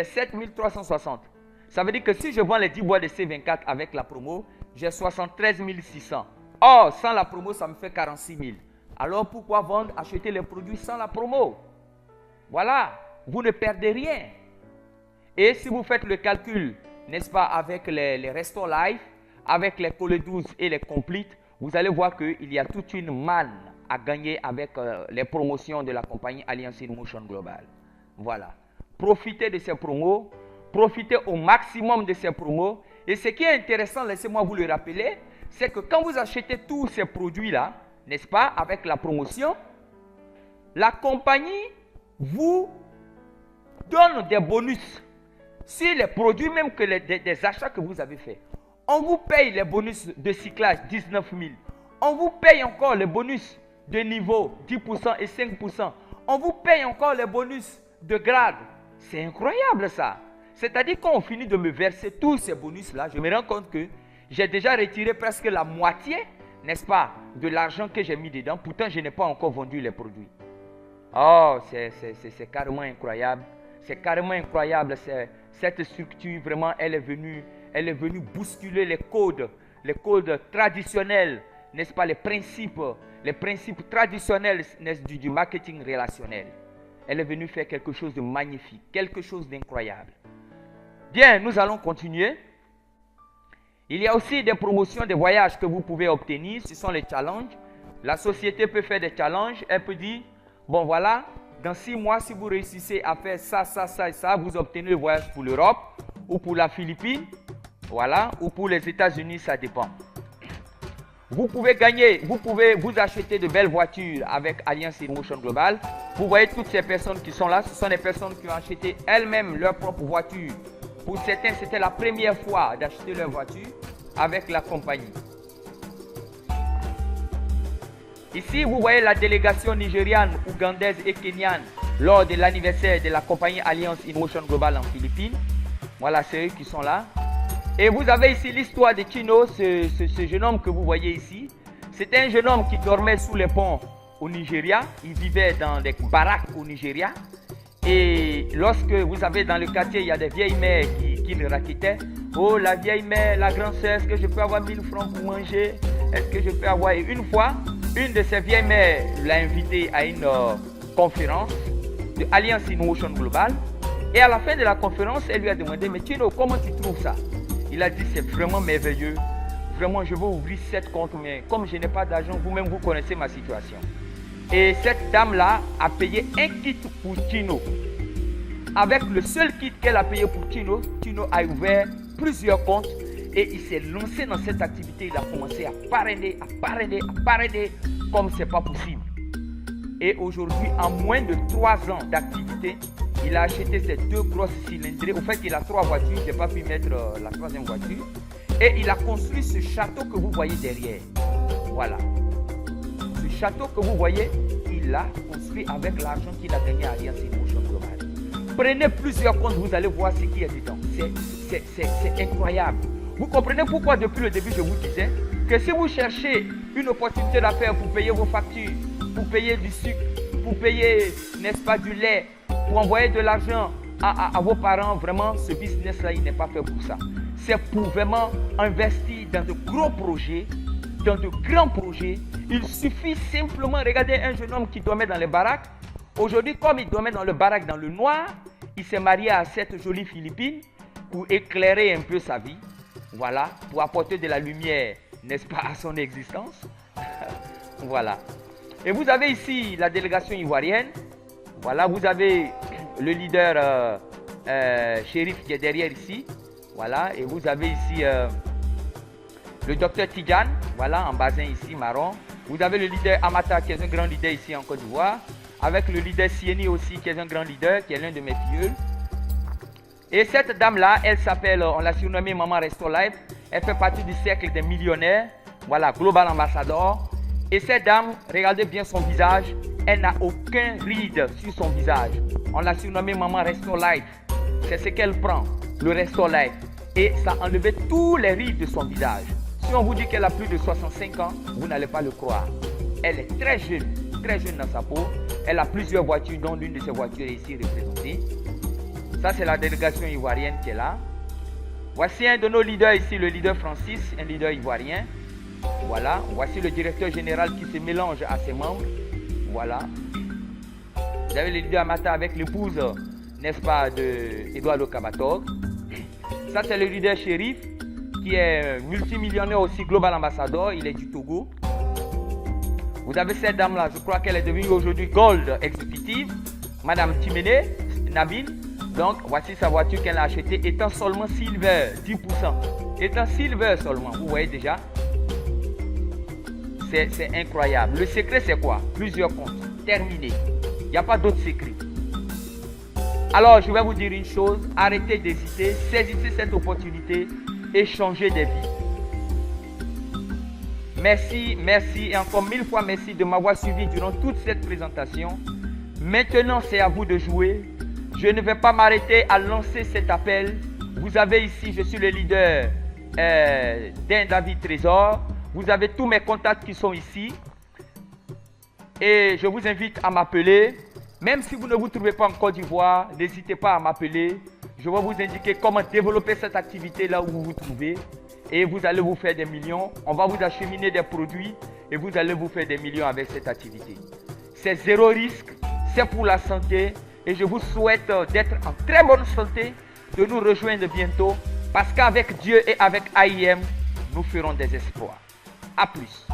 7 360. Ça veut dire que si je vends les 10 boîtes de C24 avec la promo, j'ai 73 600. Or, sans la promo, ça me fait 46 000. Alors, pourquoi acheter les produits sans la promo? Voilà, vous ne perdez rien. Et si vous faites le calcul, n'est-ce pas, avec les Restore Life, avec les Cole 12 et les Complete, vous allez voir qu'il y a toute une manne à gagner avec les promotions de la compagnie Alliance InMotion Global. Voilà. Profitez de ces promos, profitez au maximum de ces promos. Et ce qui est intéressant, laissez-moi vous le rappeler, c'est que quand vous achetez tous ces produits-là, n'est-ce pas, avec la promotion, la compagnie vous donne des bonus sur les produits, même que des achats que vous avez faits. On vous paye les bonus de cyclage 19 000. On vous paye encore les bonus de niveau 10% et 5%. On vous paye encore les bonus de grade. C'est incroyable ça. C'est-à-dire quand on finit de me verser tous ces bonus-là, je me rends compte que j'ai déjà retiré presque la moitié, n'est-ce pas, de l'argent que j'ai mis dedans. Pourtant, je n'ai pas encore vendu les produits. Oh, c'est carrément incroyable. C'est carrément incroyable. Cette structure, vraiment, elle est venue bousculer les codes traditionnels, n'est-ce pas, les principes traditionnels du marketing relationnel. Elle est venue faire quelque chose de magnifique, quelque chose d'incroyable. Bien, nous allons continuer. Il y a aussi des promotions de voyages que vous pouvez obtenir. Ce sont les challenges. La société peut faire des challenges. Elle peut dire, bon voilà, dans 6 mois, si vous réussissez à faire ça, ça, ça et ça, vous obtenez le voyage pour l'Europe ou pour la Philippine, voilà, ou pour les États-Unis, ça dépend. Vous pouvez gagner, vous pouvez vous acheter de belles voitures avec Alliance InMotion Global. Vous voyez toutes ces personnes qui sont là, ce sont des personnes qui ont acheté elles-mêmes leur propre voiture. Pour certains, c'était la première fois d'acheter leur voiture avec la compagnie. Ici, vous voyez la délégation nigériane, ougandaise et kenyane lors de l'anniversaire de la compagnie Alliance InMotion Global en Philippines. Voilà, c'est eux qui sont là. Et vous avez ici l'histoire de Chino, ce jeune homme que vous voyez ici. C'était un jeune homme qui dormait sous les ponts au Nigeria. Il vivait dans des baraques au Nigeria. Et lorsque vous avez dans le quartier, il y a des vieilles mères qui le raquetaient. Oh, la vieille mère, la grande sœur, est-ce que je peux avoir 1000 francs pour manger? Est-ce que je peux avoir... Et une fois, une de ces vieilles mères l'a invité à une conférence de Alliance InMotion Global. Et à la fin de la conférence, elle lui a demandé, mais Chino, comment tu trouves ça? Il a dit, c'est vraiment merveilleux. Vraiment, je veux ouvrir 7 comptes, mais comme je n'ai pas d'argent, vous-même, vous connaissez ma situation. Et cette dame-là a payé un kit pour Chino. avec le seul kit qu'elle a payé pour Tino, Tino a ouvert plusieurs comptes et il s'est lancé dans cette activité. Il a commencé à parrainer comme c'est pas possible. Et aujourd'hui, en moins de 3 ans d'activité, il a acheté ces 2 grosses cylindrées. Au fait, il a 3 voitures. Je n'ai pas pu mettre la 3e voiture. Et il a construit ce château que vous voyez derrière. Voilà. Ce château que vous voyez, il l'a construit avec l'argent qu'il a gagné à Alliance Motion Global. Prenez plusieurs comptes, vous allez voir ce qu'il y a dedans. C'est incroyable. Vous comprenez pourquoi depuis le début je vous disais que si vous cherchez une opportunité d'affaires pour payer vos factures, pour payer du sucre, pour payer, n'est-ce pas, du lait, pour envoyer de l'argent à vos parents, vraiment, ce business-là, il n'est pas fait pour ça. C'est pour vraiment investir dans de gros projets, dans de grands projets. Il suffit simplement, regardez un jeune homme qui dormait dans les baraques. Aujourd'hui, comme il dormait dans le baraque dans le noir, il s'est marié à cette jolie Philippine pour éclairer un peu sa vie. Voilà, pour apporter de la lumière, n'est-ce pas, à son existence. Voilà. Et vous avez ici la délégation ivoirienne. Voilà, vous avez le leader shérif qui est derrière ici. Voilà, et vous avez ici le docteur Tidjane, voilà, en basin ici, marron. Vous avez le leader Amata qui est un grand leader ici en Côte d'Ivoire. Avec le leader Sieni aussi qui est un grand leader, qui est l'un de mes filleuls. Et cette dame-là, elle s'appelle, on l'a surnommée Maman Resto Life. Elle fait partie du cercle des millionnaires. Voilà, Global Ambassador. Et cette dame, regardez bien son visage. Elle n'a aucun ride sur son visage. On l'a surnommée Maman Resto Life. C'est ce qu'elle prend, le Resto Life. Et ça a enlevé tous les rides de son visage. Si on vous dit qu'elle a plus de 65 ans, vous n'allez pas le croire. Elle est très jeune dans sa peau. Elle a plusieurs voitures, dont l'une de ces voitures est ici représentée. Ça, c'est la délégation ivoirienne qui est là. Voici un de nos leaders ici, le leader Francis, un leader ivoirien. Voilà. Voici le directeur général qui se mélange à ses membres. Voilà. Vous avez le leader Amata avec l'épouse, n'est-ce pas, de Eduardo Kabatog. Ça, c'est le leader shérif qui est multimillionnaire aussi, Global Ambassador. Il est du Togo. Vous avez cette dame-là, je crois qu'elle est devenue aujourd'hui Gold Executive, Madame Timene Nabine. Donc, voici sa voiture qu'elle a achetée, étant seulement Silver, 10%. Étant Silver seulement, vous voyez déjà. C'est incroyable. Le secret, c'est quoi? Plusieurs comptes. Terminé. Il n'y a pas d'autre secret. Alors, je vais vous dire une chose. Arrêtez d'hésiter. Saisissez cette opportunité et changez des vies. Merci, merci et encore 1000 fois merci de m'avoir suivi durant toute cette présentation. Maintenant, c'est à vous de jouer. Je ne vais pas m'arrêter à lancer cet appel. Vous avez ici, je suis le leader d'un David Trésor. Vous avez tous mes contacts qui sont ici. Et je vous invite à m'appeler. Même si vous ne vous trouvez pas en Côte d'Ivoire, n'hésitez pas à m'appeler. Je vais vous indiquer comment développer cette activité là où vous vous trouvez. Et vous allez vous faire des millions. On va vous acheminer des produits et vous allez vous faire des millions avec cette activité. C'est zéro risque, c'est pour la santé. Et je vous souhaite d'être en très bonne santé, de nous rejoindre bientôt. Parce qu'avec Dieu et avec AIM, nous ferons des espoirs. A plus.